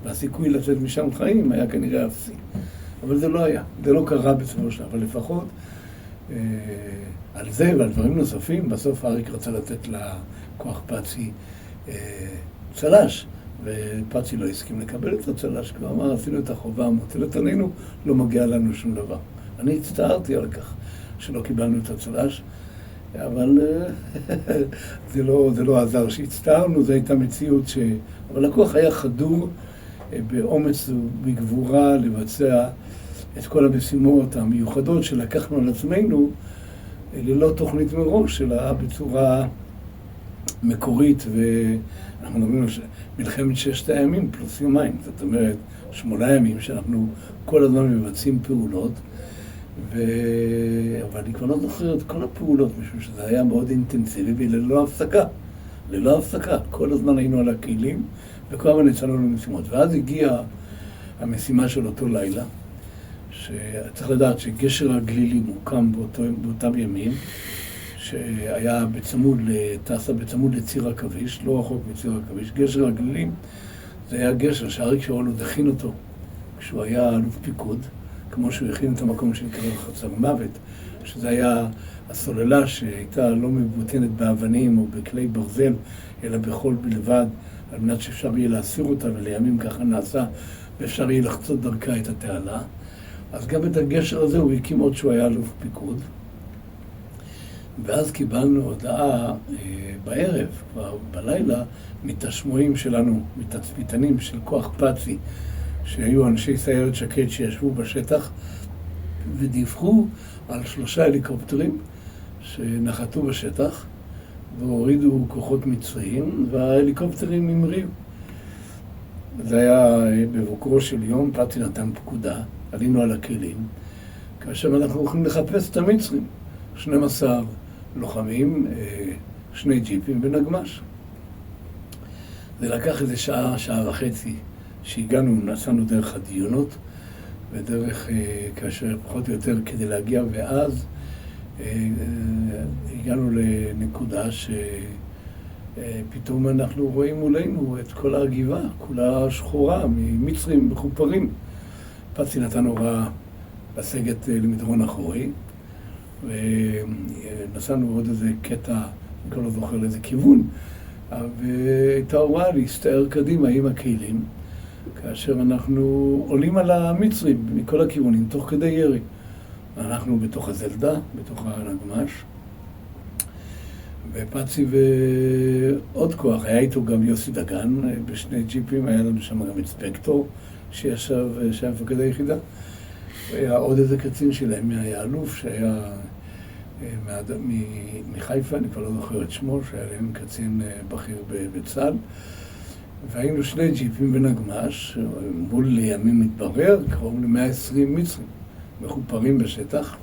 והסיכוי לצאת משם חיים היה כנראה אפסי. אבל זה לא היה, זה לא קרה בסופו של דבר, אבל לפחות על זה ועל דברים נוספים, בסוף אריק רצה לתת לכוח פאצי צל"ש, ופאצי לא הסכים לקבל את הצל"ש, כבר אמר, עשינו את החובה המוטלת עלינו, לא מגיע לנו שום דבר. אני הצטערתי על כך שלא קיבלנו את הצל"ש, אבל זה לא עזר שהצטערנו, זו הייתה מציאות אבל הכוח היה חדור באומץ ובגבורה לבצע את כל המשימות המיוחדות שלקחנו על עצמנו ללא תוכנית מראש, אלא בצורה מקורית, ואנחנו מדברים על מלחמת 6 הימים פלוס יומיים, זאת אומרת 8 ימים שאנחנו כל הזמן מבצעים פעולות, אבל אני כבר לא זוכר את כל הפעולות, משום שזה היה מאוד אינטנסיבי וללא הפסקה. ללא הפסקה. כל הזמן היינו על הכלים, וכל הזמן יצאנו למשימות. ואז הגיעה המשימה של אותו לילה, שצריך לדעת שגשר הגלילים הוקם באותם ימים, שהיה טסה בצמוד לציר עכביש, לא רחוק מציר עכביש. גשר הגלילים זה היה גשר שאריק שרון עוד הכין אותו כשהוא היה אלוף פיקוד, כמו שהוא הכין את המקום שנקרא חצר מוות, שזה היה הסוללה שהייתה לא מבוטנת באבנים או בכלי ברזל, אלא בחול בלבד, על מנת שאפשר יהיה להסיר אותה, ולימים ככה נעשה, ואפשר יהיה לחצות דרכה את התעלה. אז גם את הגשר הזה הוא הקים עוד שהוא היה אלוף פיקוד. ואז קיבלנו הודעה בערב, כבר בלילה, מתשמועים שלנו, מתצפיתנים של כוח פאצי, שהיו אנשי סיירת שקד שישבו בשטח ודיווחו על 3 הליקופטרים שנחתו בשטח והורידו כוחות מצריים, וההליקופטרים המריאו. זה היה בבוקרו של יום, פאצי נתן פקודה, עלינו על הכלים, כאשר אנחנו הולכים לחפש את המצרים. 12 לוחמים, 2 ג'יפים ונגמש. זה לקח איזה שעה וחצי שהגענו, נסענו דרך הדיונות ודרך כאשר פחות או יותר כדי להגיע, ואז הגענו לנקודה שפתאום אנחנו רואים מולנו את כל הגבעה, כולה שחורה ממצרים מחופרים. פאצי נתן הוראה לסגת למדרון אחורי, ונסענו עוד איזה קטע, אני כבר לא זוכר לאיזה כיוון, והייתה הוראה להסתער קדימה עם הכלים, כאשר אנחנו עולים על המצרים מכל הכיוונים, תוך כדי ירי. אנחנו בתוך הזלדה, בתוך הנגמש, ופאצי ועוד כוח, היה איתו גם יוסי דגן בשני ג'יפים, היה לנו שם גם את ספקטור שישב, שהיה מפקד היחידה. היה עוד איזה קצין שלהם, היה אלוף שהיה מחיפה, אני כבר לא זוכר את שמו, שהיה להם קצין בכיר בצה"ל. והיינו שני ג'יפים בנגמש, מול לימים מתברר, קרוב ל-120 מצרים, מחופרים בשטח.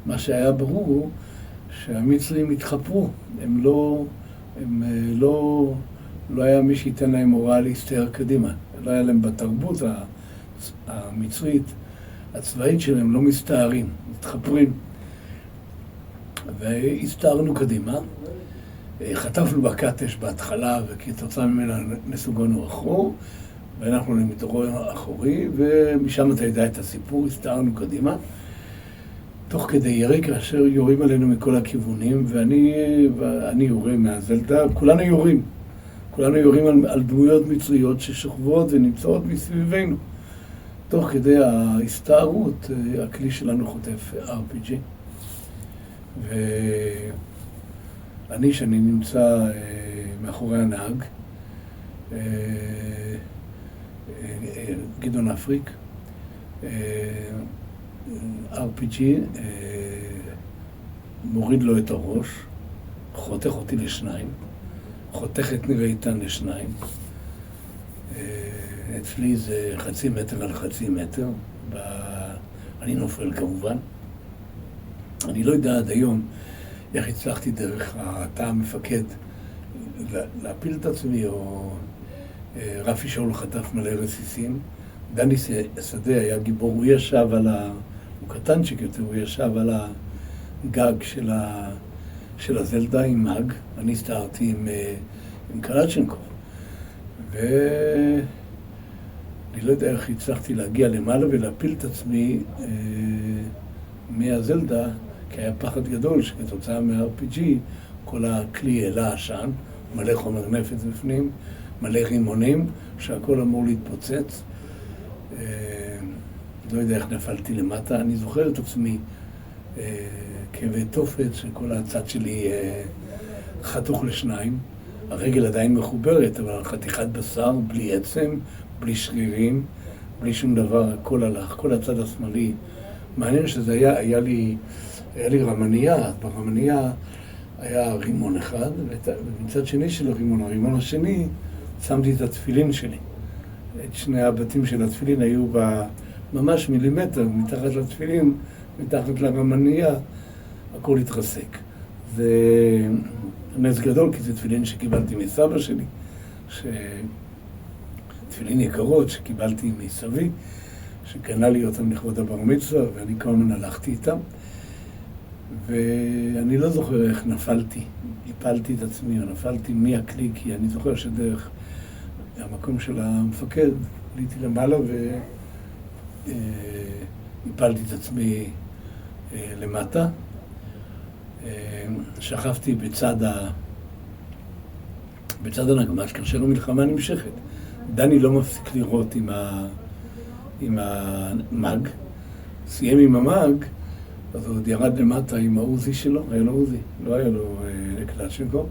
מה שהיה ברור הוא שהמצרים התחפרו, לא היה מי שייתן להם הוראה להסתער קדימה. לא היה להם בתרבות המצרית, הצבאית שלהם, לא מסתערים, מתחפרים. והסתערנו קדימה, חטפנו בקטש בהתחלה, וכתוצאה ממנה נסוגונו אחור, ואנחנו למדרון אחורי, ומשם אתה יודע את הסיפור, הסתערנו קדימה. תוך כדי ירי, כאשר יורים עלינו מכל הכיוונים, ואני יורה מהזלדה, כולנו יורים על דמויות מצריות ששוכבות ונמצאות מסביבנו. תוך כדי ההסתערות, הכלי שלנו חוטף RPG. שאני נמצא מאחורי הנהג, גדעון אפריק, RPG, מוריד לו את הראש, חותך אותי לשניים, חותך את ניר איתן לשניים. אצלי זה 0.5 מטר על 0.5 מטר, אני נופל כמובן. אני לא יודע עד היום איך הצלחתי דרך התא המפקד להפיל את עצמי, או רפי שאול חטף מלא רסיסים. דני שדה היה גיבור, הוא קטנצ'יק יותר, הוא ישב על הגג של הזלדה עם מג, אני הסתערתי עם קלצ'נקוב. ואני לא יודע איך הצלחתי להגיע למעלה ולהפיל את עצמי מהזלדה, כי היה פחד גדול שכתוצאה מה-RPG כל הכלי העלה עשן, מלא חומר נפץ בפנים, מלא רימונים, שהכל אמור להתפוצץ. לא יודע איך נפלתי למטה, אני זוכר את עצמי כאבי תופת, שכל הצד שלי חתוך לשניים, הרגל עדיין מחוברת, אבל חתיכת בשר, בלי עצם, בלי שרירים, בלי שום דבר, הכל הלך, כל הצד השמאלי. מעניין שזה היה לי רמניה, ברמניה היה רימון אחד, ומצד שני של הרימון השני, שמתי את התפילין שלי. את שני הבתים של התפילין היו ממש מילימטר, מתחת לתפילין, מתחת לרמניה, הכל התרסק. זה נס גדול, כי זה תפילין שקיבלתי מסבא שלי, תפילין יקרות שקיבלתי מסבי, שקנה לי אותם לכבוד הבר מצווה, ואני כל הזמן הלכתי איתם. ואני לא זוכר איך נפלתי, הפלתי את עצמי, או נפלתי מהכלי, כי אני זוכר שדרך המקום של המפקד, עליתי למעלה והפלתי את עצמי למטה. שכבתי בצד הנגמש, כאשר המלחמה נמשכת. דני לא מפסיק לראות עם המג, סיים עם המג, אז הוא עוד ירד למטה עם העוזי שלו, היה לו עוזי, לא היה לו קלצ'נקוב,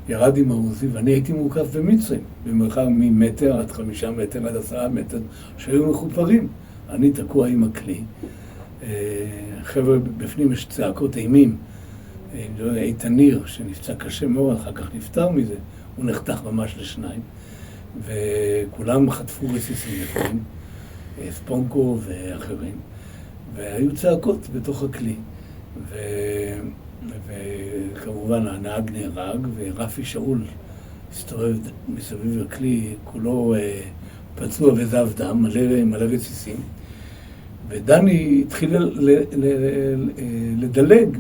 ירד עם העוזי, ואני הייתי מוקף במצרים, במרחק ממטר עד 5 מטר עד 10 מטר, שהיו מחופרים. אני תקוע עם הכלי. חבר'ה, בפנים יש צעקות אימים. איתן ניר, שנפצע קשה מאוד, אחר כך נפטר מזה, הוא נחתך ממש לשניים, וכולם חטפו רסיסים לפעמים, ספונקו ואחרים, והיו צעקות בתוך הכלי, וכמובן הנהג נהרג, ורפי שאול הסתובב מסביב הכלי, כולו פצוע וזב דם, מלא רסיסים, ודני התחיל לדלג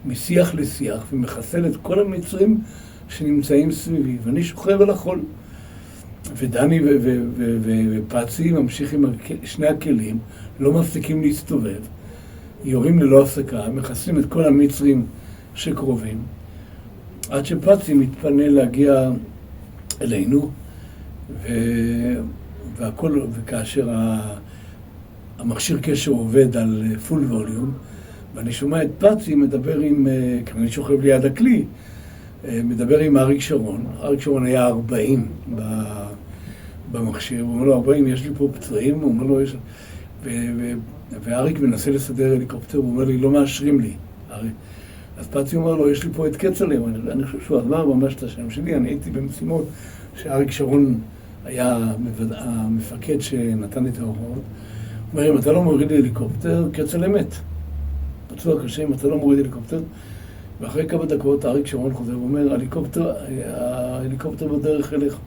משיח לשיח ומחסל את כל המצרים שנמצאים סביבי, ואני שוכב על החול. ודני ופאצי ממשיכים שני הכלים, לא מפסיקים להסתובב, יורים ללא הפסקה, מחסלים את כל המצרים שקרובים. עד שפצי מתפנה להגיע אלינו, והכל, וכאשר המכשיר קשר עובד על פול ווליום, ואני שומע את פצי מדבר עם, כי אני שוכב ליד הכלי, מדבר עם אריק שרון. אריק שרון היה 40 במכשיר, הוא אומר לו, 40, יש לי פה פצועים, הוא אומר לו, יש... ואריק מנסה לסדר הליקופטר, הוא אומר לי, לא מאשרים לי. אז פצי אומר לו, יש לי פה את קצל'ה, אני חושב שהוא אמר ממש את השם שלי, אני הייתי במשימות שאריק שרון היה המפקד שנתן את ההוראות. הוא אומר, אם אתה לא מוריד הליקופטר, קצל'ה מת. פצוע קשה, אם אתה לא מוריד הליקופטר. ואחרי כמה דקות אריק שרון חוזר ואומר, ההליקופטר בדרך אליך.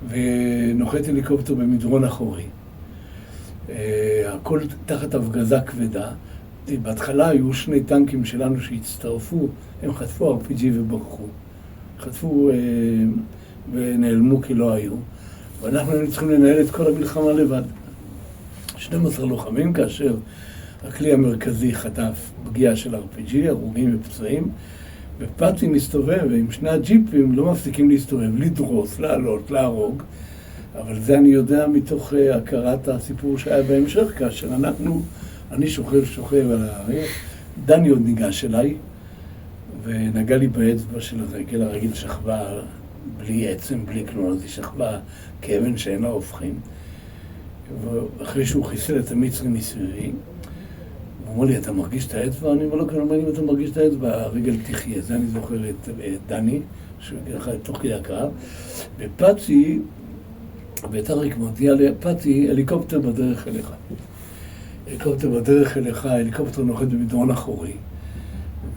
ונוחת הליקופטר במדרון אחורי. הכל תחת הפגזה כבדה. בהתחלה היו 2 טנקים שלנו שהצטרפו, הם חטפו RPG וברחו. חטפו ונעלמו כי לא היו. ואנחנו היינו צריכים לנהל את כל המלחמה לבד. 12 לוחמים, כאשר הכלי המרכזי חטף פגיעה של RPG, הרוגים ופצועים, ופצי מסתובב, ועם 2 הג'יפים לא מפסיקים להסתובב, לדרוס, לעלות, להרוג. אבל זה אני יודע מתוך הכרת הסיפור שהיה בהמשך, כאשר אני שוכב על הרגל, דני עוד ניגש אליי, ונגע לי באצבע של הרגל שכבה בלי עצם, בלי כלום, אז היא שכבה כאבן שאינה הופכים. ואחרי שהוא חיסל את המצרי מסביבי, הוא אומר לי, אתה מרגיש את האצבע? אני אומר לו, כלומר, אם אתה מרגיש את האצבע, הרגל תחיה. זה אני זוכר את דני, תוך כדי הקרב. ופצי, ואריק מודיע לפצי, הליקופטר בדרך אליך. הליקופטר בדרך אליך, הליקופטר נוחת במדרון אחורי.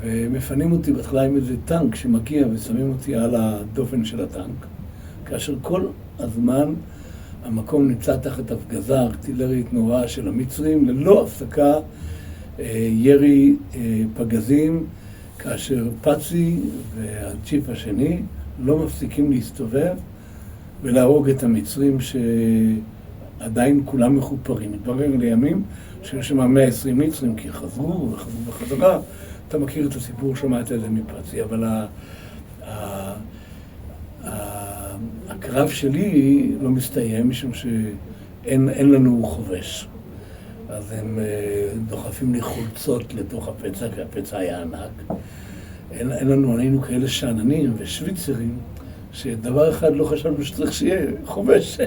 ומפנים אותי בהתחלה עם איזה טנק שמגיע ושמים אותי על הדופן של הטנק. כאשר כל הזמן המקום נמצא תחת הפגזה ארטילרית נוראה של המצרים, ללא הפסקה ירי פגזים, כאשר פצי והג'יפ השני לא מפסיקים להסתובב ולהרוג את המצרים שעדיין כולם מחופרים. מתברר לימים שיש שם 120 מצרים כי חזרו בחזרה. אתה מכיר את הסיפור, שמעת את זה מפצי, אבל הקרב שלי לא מסתיים משום שאין לנו חובש. אז הם דוחפים לי חולצות לתוך הפצע, כי הפצע היה ענק. אין לנו, היינו כאלה שעננים ושוויצרים, שדבר אחד לא חשבנו שצריך שיהיה חובש.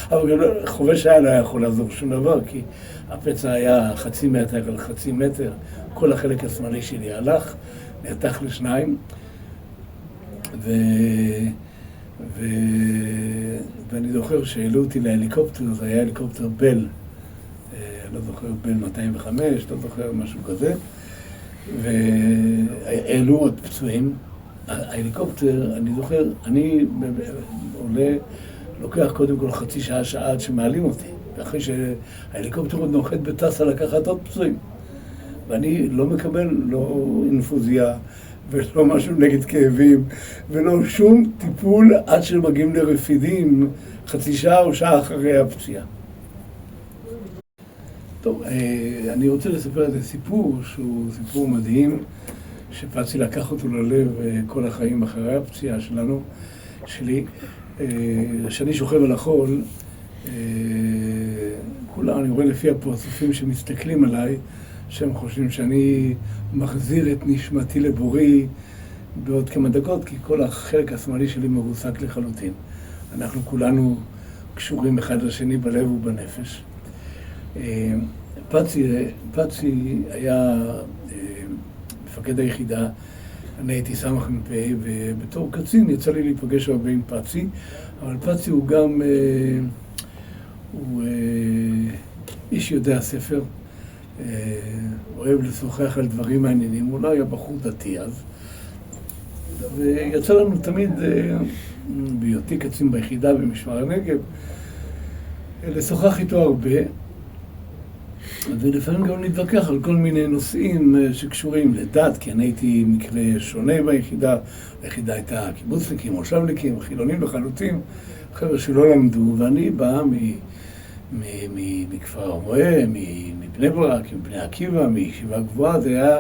אבל גם חובש היה לא יכול לעזור שום דבר, כי הפצע היה 0.5 מטר על 0.5 מטר. כל החלק השמאלי שלי הלך, נהתך לשניים. ואני זוכר שהעלו אותי להליקופטר, זה היה הליקופטר בל. לא זוכר, בין 205, לא זוכר, משהו כזה. והעלו עוד פצועים. ההליקופטר, אני זוכר, אני עולה, לוקח קודם כל 0.5 שעה עד שמעלים אותי. ואחרי שההליקופטר עוד נוחת בטסה לקחת עוד פצועים. ואני לא מקבל לא אינפוזיה ולא משהו נגד כאבים ולא שום טיפול עד שמגיעים לרפידים 0.5 שעה או שעה אחרי הפציעה. טוב, אני רוצה לספר את הסיפור שהוא סיפור מדהים שפצי לקח אותו ללב כל החיים אחרי הפציעה שלי. שאני שוכב על החול, כולם, אני רואה לפי הפרצופים שמסתכלים עליי, שהם חושבים שאני מחזיר את נשמתי לבורי בעוד כמה דקות, כי כל החלק השמאלי שלי מרוסק לחלוטין. אנחנו כולנו קשורים אחד לשני בלב ובנפש. פצי היה מפקד היחידה, אני הייתי סמ"פ, ובתור קצין יצא לי להיפגש הרבה עם פצי, אבל פצי הוא גם איש יודע ספר, אוהב לשוחח על דברים מעניינים, הוא לא היה בחור דתי אז, ויצא לנו תמיד, בהיותי קצין ביחידה במשמר הנגב, לשוחח איתו הרבה, ולפעמים גם נתווכח על כל מיני נושאים שקשורים לדת, כי אני הייתי מקרה שונה ביחידה, היחידה הייתה קיבוצניקים, מושבניקים, חילונים לחלוטין, חבר'ה שלא למדו, ואני בא מכפר הרועה, מבני ברק, מבני עקיבא, מישיבה גבוהה, זה היה,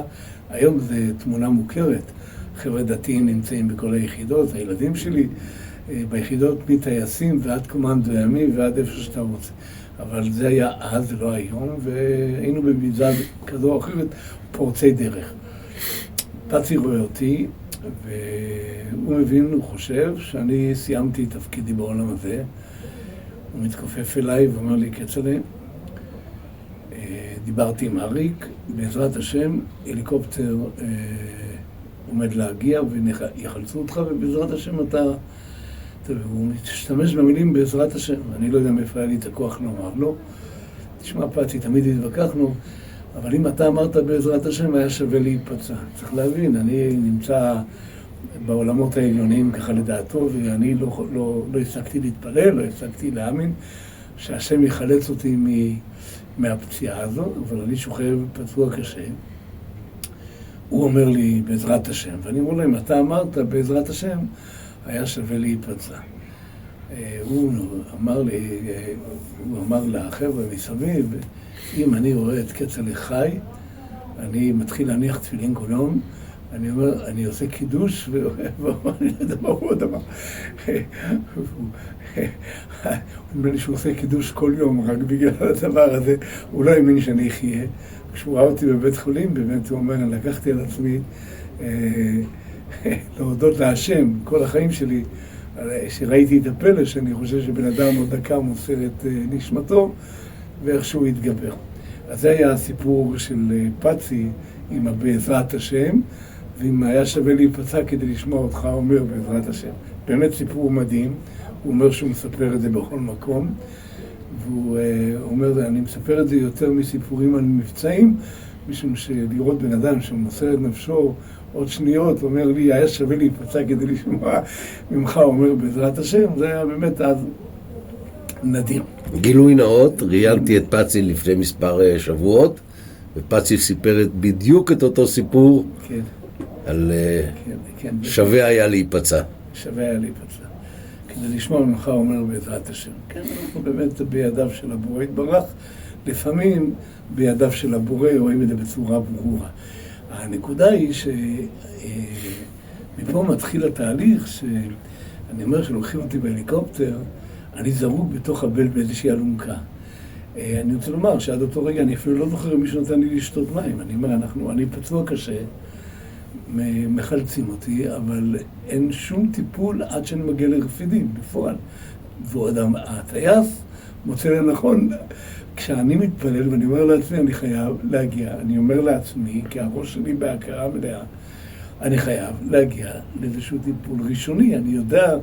היום זו תמונה מוכרת, חבר'ה דתיים נמצאים בכל היחידות, הילדים שלי ביחידות מטייסים ועד קומנדו ימי ועד איפה שאתה רוצה. אבל זה היה אז, זה לא היום, והיינו במבצע כזו או אחרת פורצי דרך. פצי רואה אותי, והוא מבין, הוא חושב שאני סיימתי את תפקידי בעולם הזה. הוא מתכופף אליי ואומר לי, כצל'ה, דיברתי עם אריק, בעזרת השם, הליקופטר עומד להגיע ויחלצו אותך, ובעזרת השם הוא משתמש במילים בעזרת השם. אני לא יודע מאיפה היה לי את הכוח לומר לו. תשמע, פצי, תמיד התווכחנו, אבל אם אתה אמרת בעזרת השם, היה שווה להיפצע. צריך להבין, אני נמצא בעולמות העליונים ככה לדעתו, ואני לא הפסקתי להתפלל, לא הפסקתי להאמין שהשם יחלץ אותי מהפציעה הזו, אבל אני שוכב פצוע קשה. הוא אומר לי בעזרת השם, ואני אומר לו, אם אתה אמרת בעזרת השם, היה שווה להיפצע. הוא אמר לחבר'ה מסביב, אם אני רואה את כצל'ה חי, אני מתחיל להניח תפילין כל יום, אני אומר, אני עושה קידוש, ואני לא יודע מה הוא עוד אמר. הוא אומר לי שהוא עושה קידוש כל יום, רק בגלל הדבר הזה, הוא לא האמין שאני אחיה. כשהוא ראה אותי בבית חולים, באמת הוא אומר, אני לקחתי על עצמי להודות להשם כל החיים שלי, שראיתי את הפלא, שאני חושב שבן אדם עוד דקה מוסר את נשמתו, ואיכשהו יתגבר. אז זה היה הסיפור של פצי עם בעזרת השם, ואם היה שווה להיפצע כדי לשמוע אותך אומר בעזרת השם. באמת סיפור מדהים, הוא אומר שהוא מספר את זה בכל מקום, והוא אומר, אני מספר את זה יותר מסיפורים על מבצעים, משום שלראות בן אדם שמוסר את נפשו עוד שניות, אומר לי, היה שווה להיפצע כדי לשמוע ממך אומר בעזרת השם, זה היה באמת אז נדיר. גילוי נאות, ראיינתי את פצי לפני מספר שבועות, ופצי סיפר בדיוק את אותו סיפור, כן. על שווה היה להיפצע. שווה היה להיפצע. כדי לשמוע ממך אומר בעזרת השם. כן, אנחנו באמת בידיו של הבורא יתברך, לפעמים בידיו של הבורא רואים את זה בצורה ברורה. הנקודה היא שמפה מתחיל התהליך שאני אומר שלוקחים אותי בהליקופטר, אני זרוק בתוך הבל באיזושהי אלונקה. אני רוצה לומר שעד אותו רגע אני אפילו לא זוכר מישהו נתן לי לשתות מים. אני אומר, אני פצוע קשה, מחלצים אותי, אבל אין שום טיפול עד שאני מגיע לרפידים, בפועל. ועוד הטייס מוצא לנכון, כשאני מתפלל ואני אומר לעצמי, אני חייב להגיע, אני אומר לעצמי, כי הראש שלי בהכרה מלאה, אני חייב להגיע לאיזשהו טיפול ראשוני. אני יודע,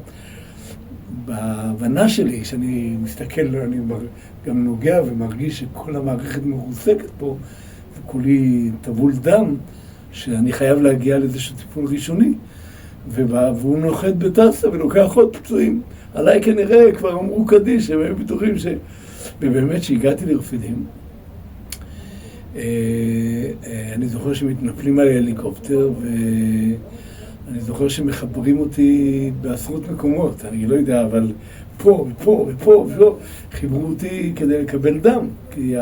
בהבנה שלי, שאני מסתכל, אני גם נוגע ומרגיש שכל המערכת מרוסקת פה, וכולי טבול דם, שאני חייב להגיע לאיזשהו טיפול ראשוני. והוא נוחת בטסה ולוקח עוד פצועים. עליי כנראה כבר אמרו קדיש, הם היו בטוחים ובאמת שהגעתי לרפידים, אני זוכר שמתנפלים על ההליקופטר, ואני זוכר שמחברים אותי בעשרות מקומות, אני לא יודע, אבל פה ופה ופה ופה, חיברו אותי כדי לקבל דם, כי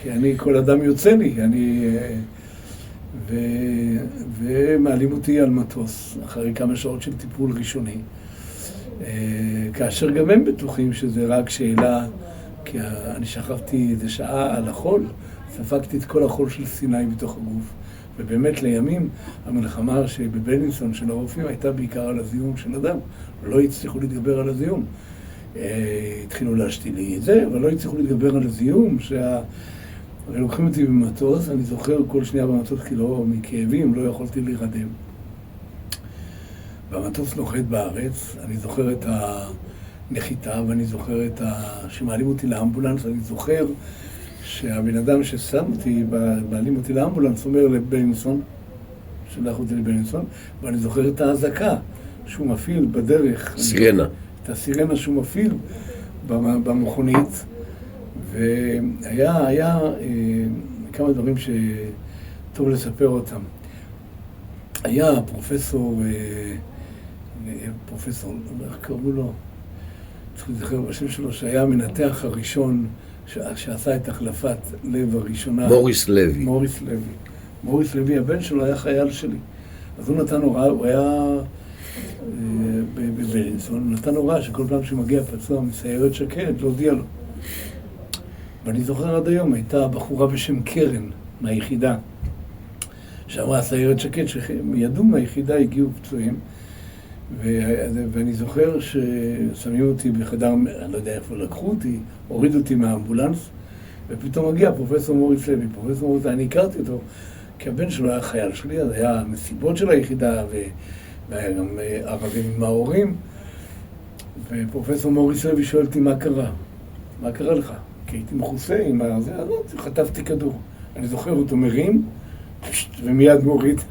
אני, כל אדם יוצא לי, ומעלים אותי על מטוס, אחרי כמה שעות של טיפול ראשוני. כאשר גם הם בטוחים שזה רק שאלה, כי אני שכבתי איזה שעה על החול, ספגתי את כל החול של סיני בתוך הגוף. ובאמת לימים המלחמה שבבלינסון של הרופאים הייתה בעיקר על הזיהום של הדם. לא הצליחו להתגבר על הזיהום. התחילו להשתיל לי את זה, אבל לא הצליחו להתגבר על הזיהום. לוקחים אותי במטוס, אני זוכר כל שנייה במטוס כי לא מכאבים, לא יכולתי להירדם. והמטוס נוחת בארץ, אני זוכר את הנחיתה ואני זוכר שמעלים אותי לאמבולנס, אני זוכר שהבן אדם ששם אותי, מעלים אותי לאמבולנס, אומר לבלינסון, שלח אותי לבלינסון, ואני זוכר את ההזעקה שהוא מפעיל בדרך. סירנה. את הסירנה שהוא מפעיל במכונית, והיה כמה דברים שטוב לספר אותם. היה פרופסור, איך קראו לו? צריך לזכר בשם שלו, שהיה המנתח הראשון שעשה את החלפת לב הראשונה. מוריס לוי. מוריס לוי, הבן שלו היה חייל שלי. אז הוא נתן הוראה, הוא היה בבלינסון, הוא נתן הוראה שכל פעם שמגיע פצוע מסיירת שקד, להודיע לו. ואני זוכר עד היום, הייתה בחורה בשם קרן, מהיחידה, שאמרה סיירת שקד, שידעו מהיחידה הגיעו פצועים, ואני זוכר ששמים אותי בחדר, אני לא יודע איפה לקחו אותי, הורידו אותי מהאמבולנס, ופתאום הגיע פרופסור מוריס לוי. פרופסור מוריס, אני הכרתי אותו, כי הבן שלו היה חייל שלי, אז היה מסיבות של היחידה, והיה גם ערבים עם ההורים, ופרופסור מוריס לוי שואל אותי מה קרה? מה קרה לך? כי הייתי מחוסה עם הזה, אז חטפתי כדור. אני זוכר אותו מרים, ומיד מוריד,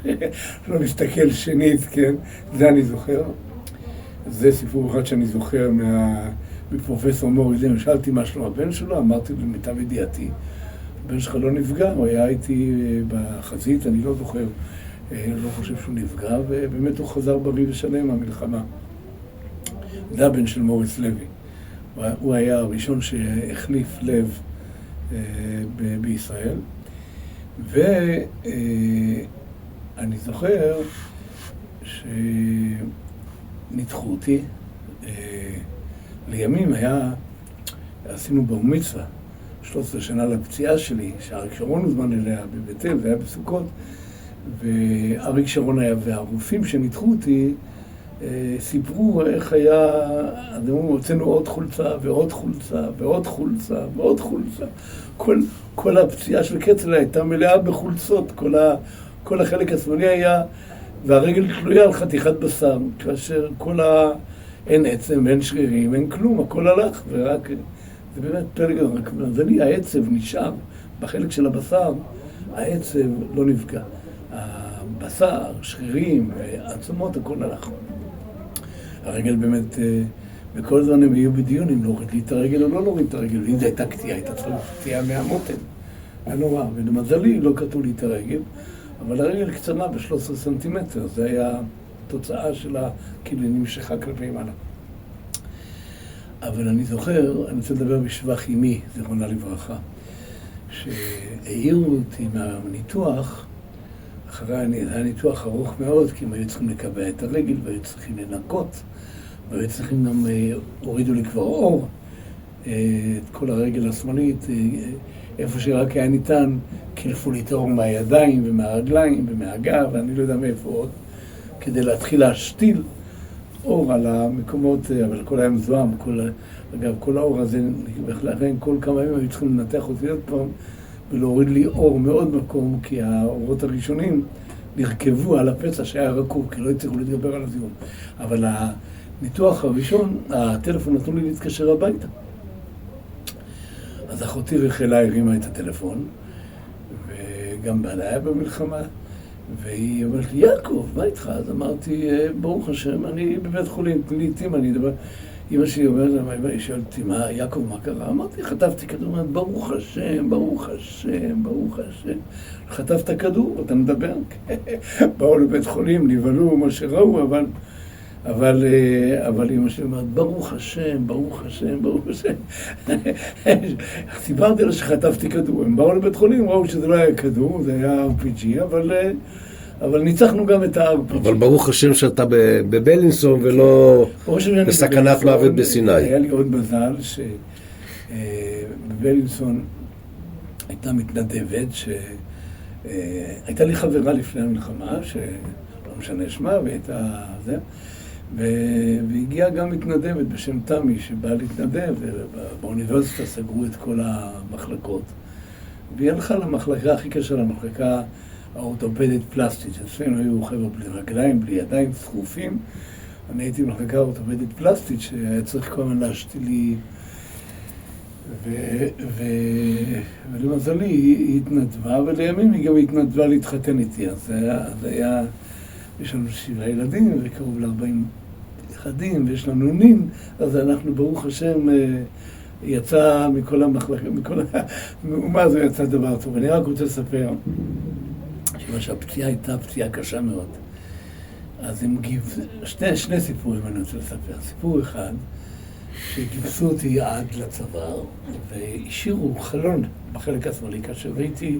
לא מסתכל שנית, כן? זה אני זוכר. זה סיפור אחד שאני זוכר מפרופסור מוריס לוי. שאלתי מה שלום הבן שלו, אמרתי למיטב ידיעתי, הבן שלך לא נפגע, הוא היה איתי בחזית, אני לא זוכר, לא חושב שהוא נפגע, ובאמת הוא חזר בריא ושלם מהמלחמה. זה הבן של מוריס לוי. הוא היה הראשון שהחליף לב בישראל, ואני זוכר שניתחו אותי, לימים עשינו בר מצווה, 13 שנה לפציעה שלי, שאריק שרון הוזמן אליה בבית אל, זה היה בסוכות, ואריק שרון היה, והרופאים שניתחו אותי, סיפרו איך היה, אז אמרו, הוצאנו עוד חולצה ועוד חולצה ועוד חולצה ועוד חולצה. כל הפציעה של כצל'ה הייתה מלאה בחולצות, כל החלק השמאלי היה, והרגל תלויה על חתיכת בשר, כאשר אין עצם, אין שרירים, אין כלום, הכל הלך, ורק, זה באמת פלג, רק מזלי, העצב נשאר בחלק של הבשר, העצב לא נפגע. הבשר, שרירים, עצמות, הכל הלך. הרגל באמת, בכל זמן הם היו בדיון אם להוריד לי את הרגל או לא להוריד את הרגל. אם זו הייתה קטיעה, הייתה צריכה קטיעה מהמותן. היה נורא, ולמזלי לא קטעו לי את הרגל, אבל הרגל קצנה ב-13 סנטימטר, זה היה תוצאה שלה, כאילו היא נמשכה כלפי מעלה. אבל אני זוכר, אני רוצה לדבר בשבח אמי, זיכרונה לברכה, שהעירו אותי מהניתוח, אחרי היה ניתוח ארוך מאוד, כי הם היו צריכים לקבע את הרגל, והיו צריכים לנקות, והיו צריכים גם, הורידו לי כבר אור, את כל הרגל השמאלית, איפה שרק היה ניתן, קלפו לי את האור מהידיים ומהרגליים ומהגב, ואני לא יודע מאיפה עוד, כדי להתחיל להשתיל אור על המקומות, אבל הכל היה מזוהם, אגב, כל האור הזה, לכן כל כמה ימים היו צריכים לנתח אותי עוד פעם, ולהוריד לי אור מאוד מקום, כי האורות הראשונים נרכבו על הפצע שהיה רקוב, כי לא הצליחו להתגבר על הזיהום. אבל הניתוח הראשון, הטלפון נתנו לי להתקשר הביתה. אז אחותי רחלה הרימה את הטלפון, וגם בעלה היה במלחמה, והיא אומרת לי, יעקב, מה איתך? אז אמרתי, ברוך השם, אני בבית חולים, לעתים אני אדבר. אמא שלי אומרת, היא שואלת אותי, יעקב, מה קרה? אמרתי, חטפתי כדור, ברוך השם, ברוך השם, ברוך השם. חטפת כדור, אתה מדבר? באו לבית חולים, נבהלו מה שראו, אבל אמא שלי אומרת, ברוך השם, ברוך השם, ברוך השם. סיפרתי לה שחטפתי כדור. הם באו לבית חולים, ראו שזה לא היה כדור, זה היה RPG, אבל ניצחנו גם את ה-RPG. אבל ברוך השם שאתה בבלינסון ולא בסכנת מוות בסיני. היה לי עוד מזל שבבלינסון הייתה מתנדבת, שהייתה לי חברה לפני המלחמה, שלא משנה שמה, והייתה זה, והגיעה גם מתנדבת בשם תמי, שבאה להתנדב, ובאוניברסיטה סגרו את כל המחלקות. והיא הלכה למחלקה הכי קשה, למחלקה האורתופדית פלסטית. אצלנו היו חבר'ה בלי רגליים, בלי ידיים, צרופים. אני הייתי במחלקה האורתופדית פלסטית, שהיה צריך כל הזמן להשתיל לי. ולמזלי היא התנדבה, ולימים היא גם התנדבה להתחתן איתי. אז זה היה, יש לנו 7 ילדים, וקרוב ל-40 נכדים, ויש לנו נין, אז אנחנו ברוך השם יצא מכל המחלקה, מכל המאומה הזו יצא דבר טוב. אני רק רוצה לספר שהפציעה הייתה פציעה קשה מאוד. אז הם שני סיפורים אני רוצה לספר. סיפור אחד, שגיבסו אותי עד לצוואר, והשאירו חלון בחלק השמאלי, כאשר הייתי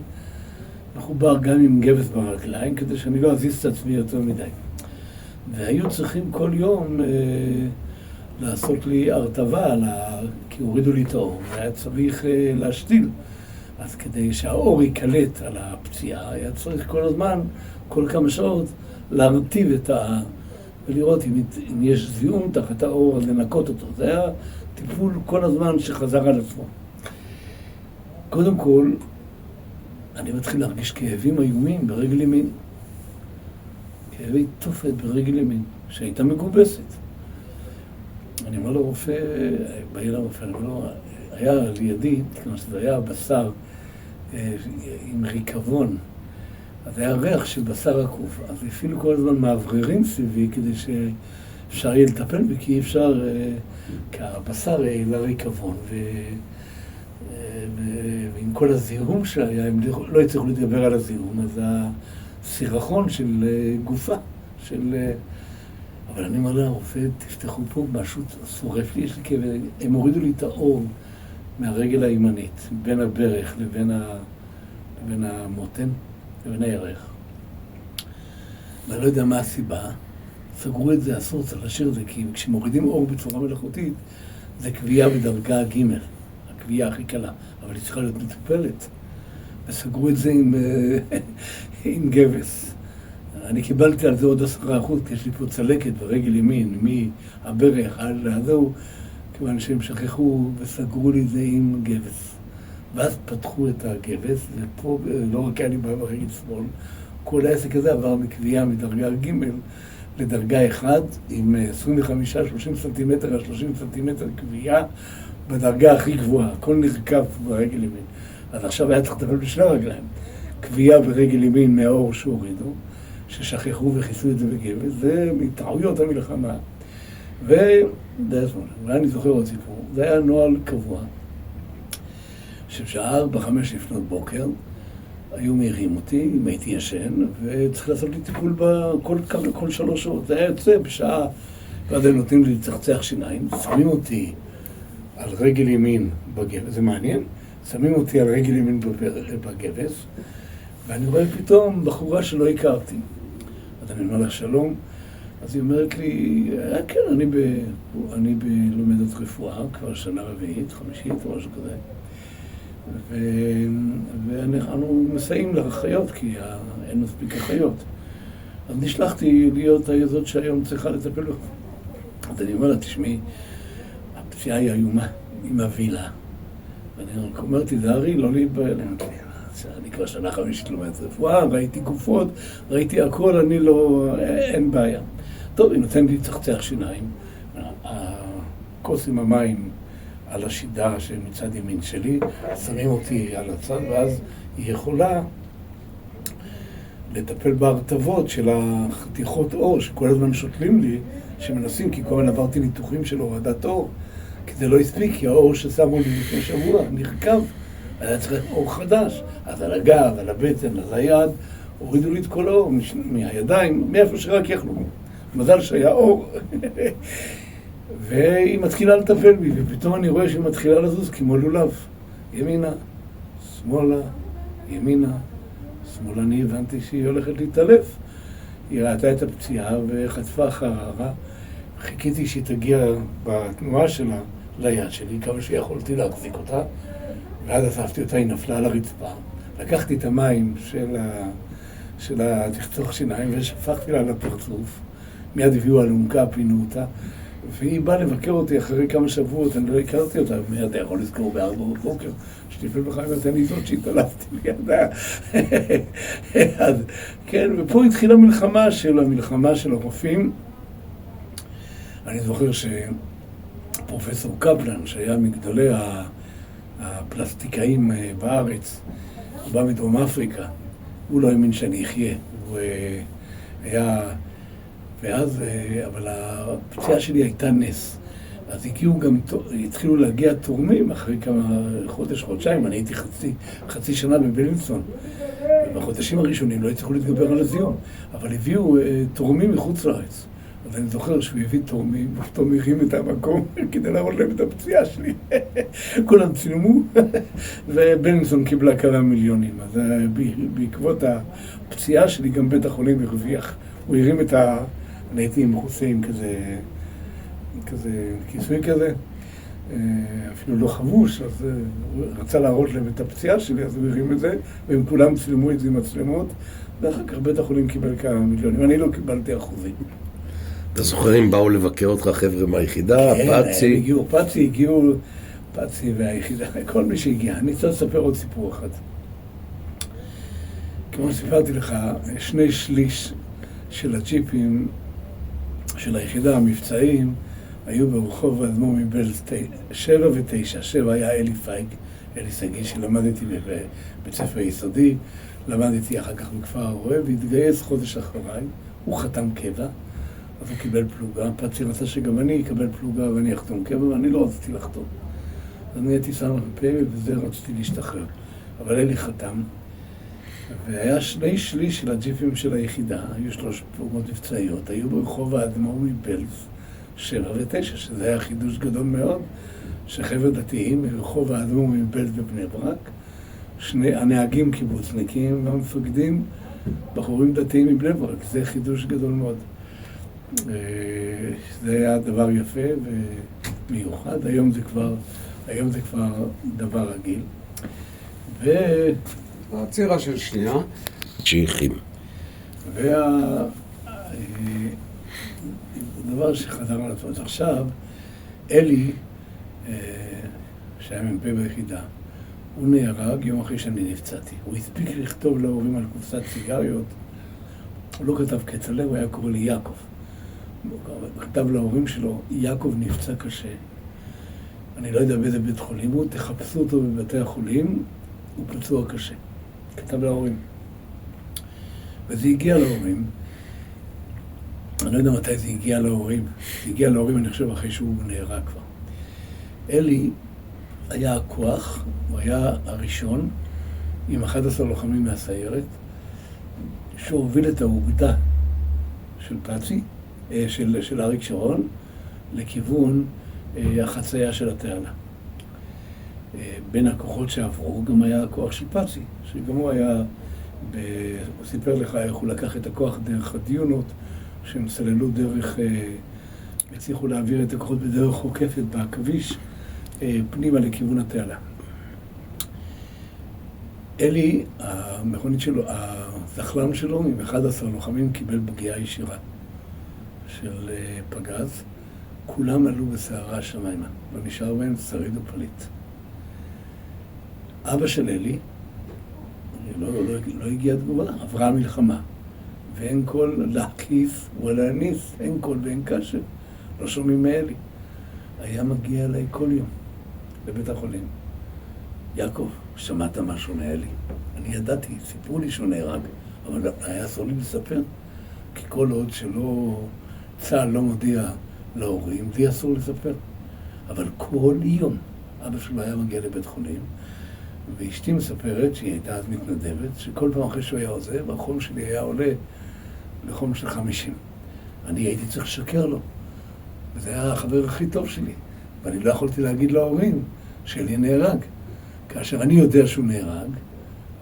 מחובר גם עם גבס ברגליים, כדי שאני לא אזיז את עצמי יותר מדי. והיו צריכים כל יום לעשות לי הרטבה, כי הורידו לי את האור, והיה צריך להשתיל. אז כדי שהאור ייקלט על הפציעה, היה צריך כל הזמן, כל כמה שעות, להרטיב את ולראות אם יש זיהום תחת האור, אז לנקות אותו. זה היה טיפול כל הזמן שחזר על עצמו. קודם כל, אני מתחיל להרגיש כאבים איומים ברגל ימין. כאבי תופת ברגל ימין, שהייתה מגובסת. אני אומר לרופא, בא לרופא, אני אומר לו, היה לידי, כלומר שזה היה בשר עם ריקבון, אז היה ריח של בשר עקוף, אז אפילו כל הזמן מאווררים סביבי כדי שאפשר יהיה לטפל בי, כי אי אפשר, כי הבשר העלה ריקבון, ועם כל הזיהום שהיה, הם לא הצליחו להתגבר על הזיהום, אז הסירחון של גופה, אבל אני אומר לרופא, תפתחו פה משהו, שורף לי, יש לי כאבי, הם הורידו לי את האור מהרגל הימנית, בין הברך לבין המותן, לבין הירך. ואני לא יודע מה הסיבה, סגרו את זה, אסור, צריך להשאיר את זה, כי כשמורידים אור בצורה מלאכותית, זה קביעה בדרגה ג', הקביעה הכי קלה, אבל היא צריכה להיות מטופלת. וסגרו את זה עם גבס. אני קיבלתי על זה עוד 10%, כי יש לי פה צלקת ברגל ימין, מהברך עד הזהו, כיוון שהם שכחו וסגרו לי את זה עם גבס. ואז פתחו את הגבס, ופה לא רק היה לי ברגל שמאל, כל העסק הזה עבר מקביעה מדרגה ג' לדרגה 1, עם 25-30 סנטימטר על 30 סנטימטר קביעה בדרגה הכי גבוהה, הכל נרכב ברגל ימין. אז עכשיו היה צריך לטפל בשני הרגליים. קביעה ברגל ימין מהאור שהורידו, ששכחו וכיסו את זה בגבס, זה מטעויות המלחמה. ואני זוכר עוד סיפור, זה היה נוהל קבוע, שבשעה 4-5 לפנות בוקר, היו מהירים אותי, אם הייתי ישן, וצריך לעשות לי טיפול כל 3 שעות. זה היה יוצא בשעה, ואז הם נותנים לי לצחצח שיניים, שמים אותי על רגל ימין בגבס, זה מעניין, שמים אותי על רגל ימין בגבס, ואני רואה פתאום בחורה שלא הכרתי. אז אני אומר לה שלום, אז היא אומרת לי, כן, אני לומדת רפואה, כבר שנה רביעית, 5, או משהו כזה. ואנחנו מסייעים לאחיות, כי אין מספיק אחיות. אז נשלחתי להיות זאת שהיום צריכה לטפל בו. אז אני אומר לה, תשמעי, הפציעה היא איומה, היא מבהילה. ואני אומרת, תיזהרי, לא להתבהל. אני כבר שנה 5 לומדת רפואה, ראיתי גופות, ראיתי הכל, אני לא, אין בעיה. טוב, היא נותנת לי צחצח שיניים, הכוס עם המים על השידה שמצד ימין שלי, שמים אותי על הצד, ואז היא יכולה לטפל בהרטבות של החתיכות אור, שכל הזמן שותלים לי, שמנסים, כי כל הזמן עברתי ניתוחים של הורדת אור, כי זה לא הספיק, כי האור ששמו לי לפני שבוע נרכב, היה צריך אור חדש, אז על הגב, על הבטן, על היד, הורידו לי את כל האור מהידיים, מאיפה שרק יכלו. מזל שהיה אור. והיא מתחילה לטפל בי, ופתאום אני רואה שהיא מתחילה לזוז כמו לולב. ימינה, שמאלה, ימינה, שמאלה. אני הבנתי שהיא הולכת להתעלף. היא ראתה את הפציעה וחטפה חררה. חיכיתי שהיא תגיע בתנועה שלה ליד שלי, כמה שיכולתי להחזיק אותה. ואז אספתי אותה, היא נפלה על הרצפה. לקחתי את המים של התחצוח שיניים ושפכתי לה על הפרצוף. מיד הביאו אלונקה, פינו אותה. והיא באה לבקר אותי אחרי כמה שבועות, אני לא הכרתי אותה, מיד יכול לזכור ב4 בבוקר, שטיפל בחיים נתן לי זאת שהתעלפתי לידה. אז כן, ופה התחילה המלחמה של הרופאים. אני זוכר שפרופסור קפלן, שהיה מגדולי הפלסטיקאים בארץ, הוא בא מדרום אפריקה, הוא לא האמין שאני אחיה, הוא היה... ואז, אבל הפציעה שלי הייתה נס. אז התחילו להגיע תורמים אחרי כמה חודשיים, אני הייתי חצי שנה בבלינסון. ובחודשים הראשונים לא הצליחו להתגבר על הזיהום, אבל הביאו תורמים מחוץ לארץ. אז אז אני זוכר שהוא הביא תורמים, ופתאום הרים את המקום כדי להראות להם את הפציעה שלי. כולם צילמו, ובלינסון קיבלה כמה מיליונים. אז בעקבות הפציעה שלי גם בית החולים הרוויח. הוא הרים את אני הייתי מכוסה עם כזה כיסוי כזה, אפילו לא חבוש, אז הוא רצה להראות להם את הפציעה שלי, אז הוא הרים את זה, והם כולם צילמו את זה עם מצלמות, ואחר כך בית החולים קיבל כמה מיליונים. אני לא קיבלתי אחוזים. אתה זוכר אם באו לבקר אותך חבר'ה מהיחידה, פאצי? הגיעו פאצי והיחידה, כל מי שהגיע. אני רוצה לספר עוד סיפור אחד. כמו שסיפרתי לך, 2/3 של הג'יפים של היחידה המבצעיים היו ברחוב האדמו"ר מבעלז 7 ו-9. 7 היה אלי סגי, שלמדתי בבית ספר יסודי, למדתי אחר כך בכפר הרועה, והתגייס חודש אחריי. הוא חתם קבע, אז הוא קיבל פלוגה. פאצי רצה שגם אני אקבל פלוגה ואני אחתום קבע, ואני לא רציתי לחתום. אז אני הייתי שם פה וזה רציתי להשתחרר. אבל אלי חתם, והיה 2/3 של הג'יפים של היחידה, היו 3 פלוגות מבצעיות, היו ברחוב האדמו"ר מבעלז 7 ו-9, שזה היה חידוש גדול מאוד, שחבר דתיים ברחוב האדמו"ר מבעלז בבני ברק, הנהגים קיבוצניקים והמפקדים בחורים דתיים מבני ברק. זה חידוש גדול מאוד. זה היה דבר יפה ומיוחד. היום זה כבר דבר רגיל. הצירה של שנייה. צ'יחים. הדבר שחזר על עצמו. עכשיו, אלי, שהיה מ"פ ביחידה, הוא נהרג יום אחרי שאני נפצעתי. הוא הספיק לכתוב להורים על קופסת סיגריות. הוא לא כתב כצל'ה, הוא היה קורא לי יעקב. הוא כתב להורים שלו, יעקב נפצע קשה. אני לא יודע באיזה בית חולים הוא, תחפשו אותו בבתי החולים, הוא פצוע קשה. כתב להורים. וזה הגיע להורים. אני לא יודע מתי זה הגיע להורים. זה הגיע להורים, אני חושב, אחרי שהוא נהרג כבר. אלי היה הכוח, הוא היה הראשון, עם 11 לוחמים מהסיירת, שהוביל את האוגדה של פאצי, של אריק שרון, לכיוון החצייה של התעלה. בין הכוחות שעברו גם היה הכוח של פאצי, שגם הוא היה, הוא סיפר לך איך הוא לקח את הכוח דרך הדיונות, שהם סללו דרך, הצליחו להעביר את הכוחות בדרך עוקפת בעכביש, פנימה לכיוון התעלה. אלי, המכונית שלו, הזחלם שלו, עם 11 לוחמים, קיבל פגיעה ישירה של פגז. כולם עלו בסערה שמיימה, ונשאר בהם שריד ופליט. אבא של אלי, לא הגיעה תגובה, עברה המלחמה. ואין קול להקיף ולהניס, אין קול ואין קשב. לא שומעים מאלי. היה מגיע אליי כל יום לבית החולים. יעקב, שמעת משהו מאלי? אני ידעתי, סיפרו לי שהוא נהרג, אבל היה אסור לי לספר. כי כל עוד שלא צה"ל לא מודיע להורים, זה אסור לספר. אבל כל יום אבא שלו היה מגיע לבית חולים, ואשתי מספרת, שהיא הייתה אז מתנדבת, שכל פעם אחרי שהוא היה עוזב, החום שלי היה עולה לחום של 50. אני הייתי צריך לשקר לו. וזה היה החבר הכי טוב שלי. ואני לא יכולתי להגיד להורים שאלי נהרג. כאשר אני יודע שהוא נהרג,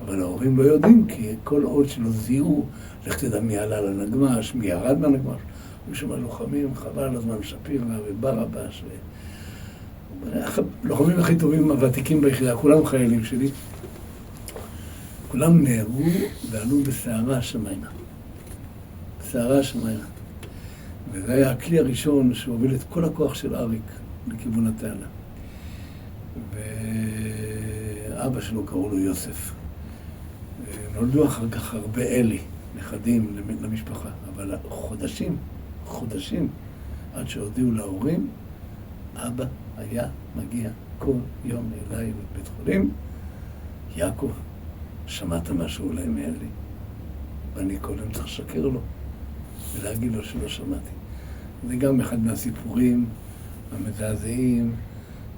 אבל ההורים לא יודעים, כי כל עוד שלא זיהו, לך תדע מי עלה לנגמש, מי ירד מהנגמש. היו שם לוחמים, חבל על הזמן, שפירא וברבש לוחמים הכי טובים, הוותיקים ביחידה, כולם חיילים שלי. כולם נהרגו ועלו בסערה שמיימה. בסערה שמיימה. וזה היה הכלי הראשון שהוביל את כל הכוח של אריק לכיוון התעלה. ואבא שלו קראו לו יוסף. נולדו אחר כך הרבה אלי, נכדים למשפחה, אבל חודשים, עד שהודיעו להורים, אבא היה מגיע כל יום אליי בבית חולים. יעקב, שמעת משהו אולי מאלי? ואני כל יום צריך לשקר לו ולהגיד לו שלא שמעתי. זה גם אחד מהסיפורים המזעזעים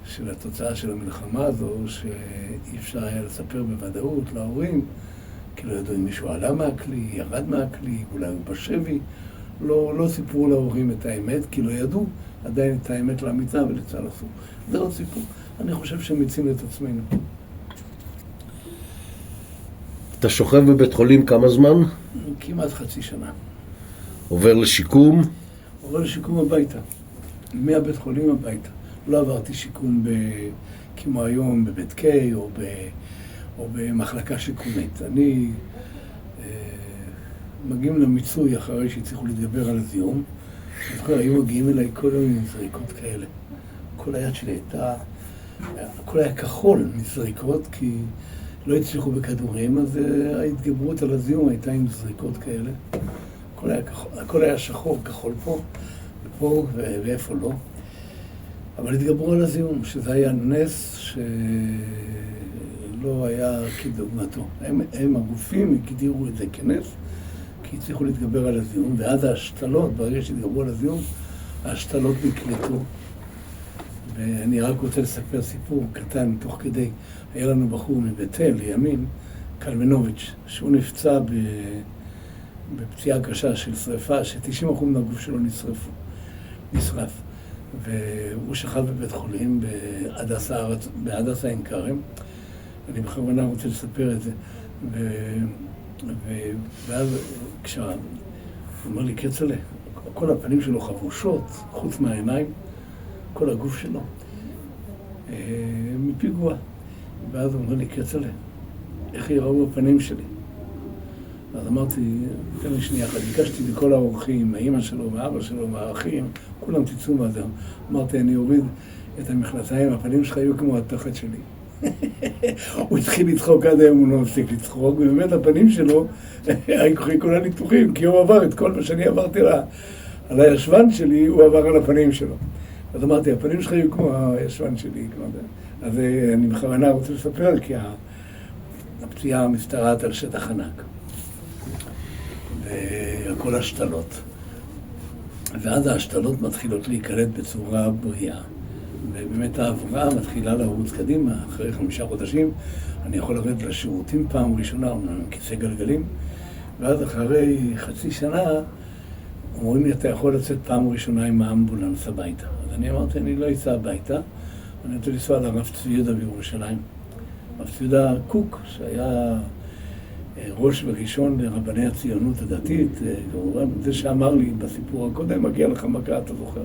של התוצאה של המלחמה הזו, שאי אפשר היה לספר בוודאות להורים, כי לא ידעו אם מישהו עלה מהכלי, ירד מהכלי, אולי הוא בשבי, לא סיפרו להורים את האמת, כי לא ידעו עדיין את האמת לאמיתה ולצה"ל אסור. זה לא סיפור. אני חושב שמיצינו את עצמנו. אתה שוכב בבית חולים כמה זמן? כמעט חצי שנה. עובר לשיקום? עובר לשיקום הביתה. מהבית חולים הביתה. לא עברתי שיקום כמו היום בבית קיי או במחלקה שיקומית. אני מגיעים למיצוי אחרי שהצליחו להתגבר על הזיהום. אני זוכר, היו מגיעים אליי כל מיני זריקות כאלה. כל היד שלי הייתה, הכל היה כחול מזריקות, כי לא הצליחו בכדורים, אז ההתגברות על הזיהום הייתה עם זריקות כאלה. הכל היה שחור, כחול פה ואיפה לא. אבל התגברו על הזיהום, שזה היה נס שלא היה כדוגמתו. הם הגופים הגדירו את זה כנס, כי הצליחו להתגבר על הזיהום, ואז ההשתלות, ברגע שהתגברו על הזיהום, ההשתלות נקלטו. ואני רק רוצה לספר סיפור קטן תוך כדי. היה לנו בחור מבית אל, לימין, קלמנוביץ', שהוא נפצע בפציעה קשה של שריפה, ש90% מהגוף שלו נשרף. והוא שכב בבית חולים בהדסה עין כרם. אני בכוונה רוצה לספר את זה. ואז כשהוא אומר לי, כצל'ה, כל הפנים שלו חבושות, חוץ מהעיניים, כל הגוף שלו, מפיגוע. ואז הוא אומר לי, כצל'ה, איך יראו הפנים שלי? אז אמרתי, תן לי שנייה אחת, ביקשתי לכל האורחים, האמא שלו, האבא שלו, האחים, כולם תצאו מהזה. אמרתי, אני אוריד את המכנסיים, הפנים שלך יהיו כמו התחת שלי. הוא התחיל לצחוק עד היום, הוא לא מפסיק לצחוק, ובאמת הפנים שלו היו כל הניתוחים, כי הוא עבר את כל מה שאני עברתי על הישבן שלי, הוא עבר על הפנים שלו. אז אמרתי, הפנים שלך יהיו כמו הישבן שלי. אז אני בכוונה רוצה לספר, כי הפציעה משתרעת על שטח ענק. וכל השתלות. ואז ההשתלות מתחילות להיקלט בצורה בריאה. ובאמת ההבראה מתחילה לרוץ קדימה. אחרי 5 חודשים אני יכול לרדת לשירותים פעם ראשונה, עם כיסא גלגלים. ואז אחרי חצי שנה אומרים לי, אתה יכול לצאת פעם ראשונה עם האמבולנס הביתה. אז אני אמרתי, אני לא אצא הביתה, אני רוצה לנסוע לרב צבי יהודה בירושלים. רב צבי יהודה קוק, שהיה ראש וראשון לרבני הציונות הדתית, זה שאמר לי בסיפור הקודם, מגיע לך מכה, אתה זוכר.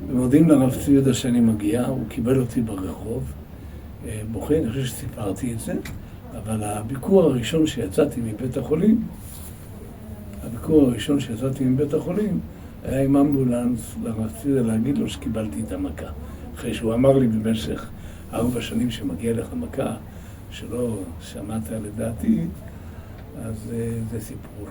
ומודים לרב צבי יהודה שאני מגיע, הוא קיבל אותי ברחוב, בוכה, אני חושב שסיפרתי את זה, אבל הביקור הראשון שיצאתי מבית החולים, היה עם אמבולנס לרב צבי יהודה להגיד לו שקיבלתי את המכה. אחרי שהוא אמר לי במשך 4 שנים שמגיע לך מכה, שלא שמעת לדעתי, אז זה סיפור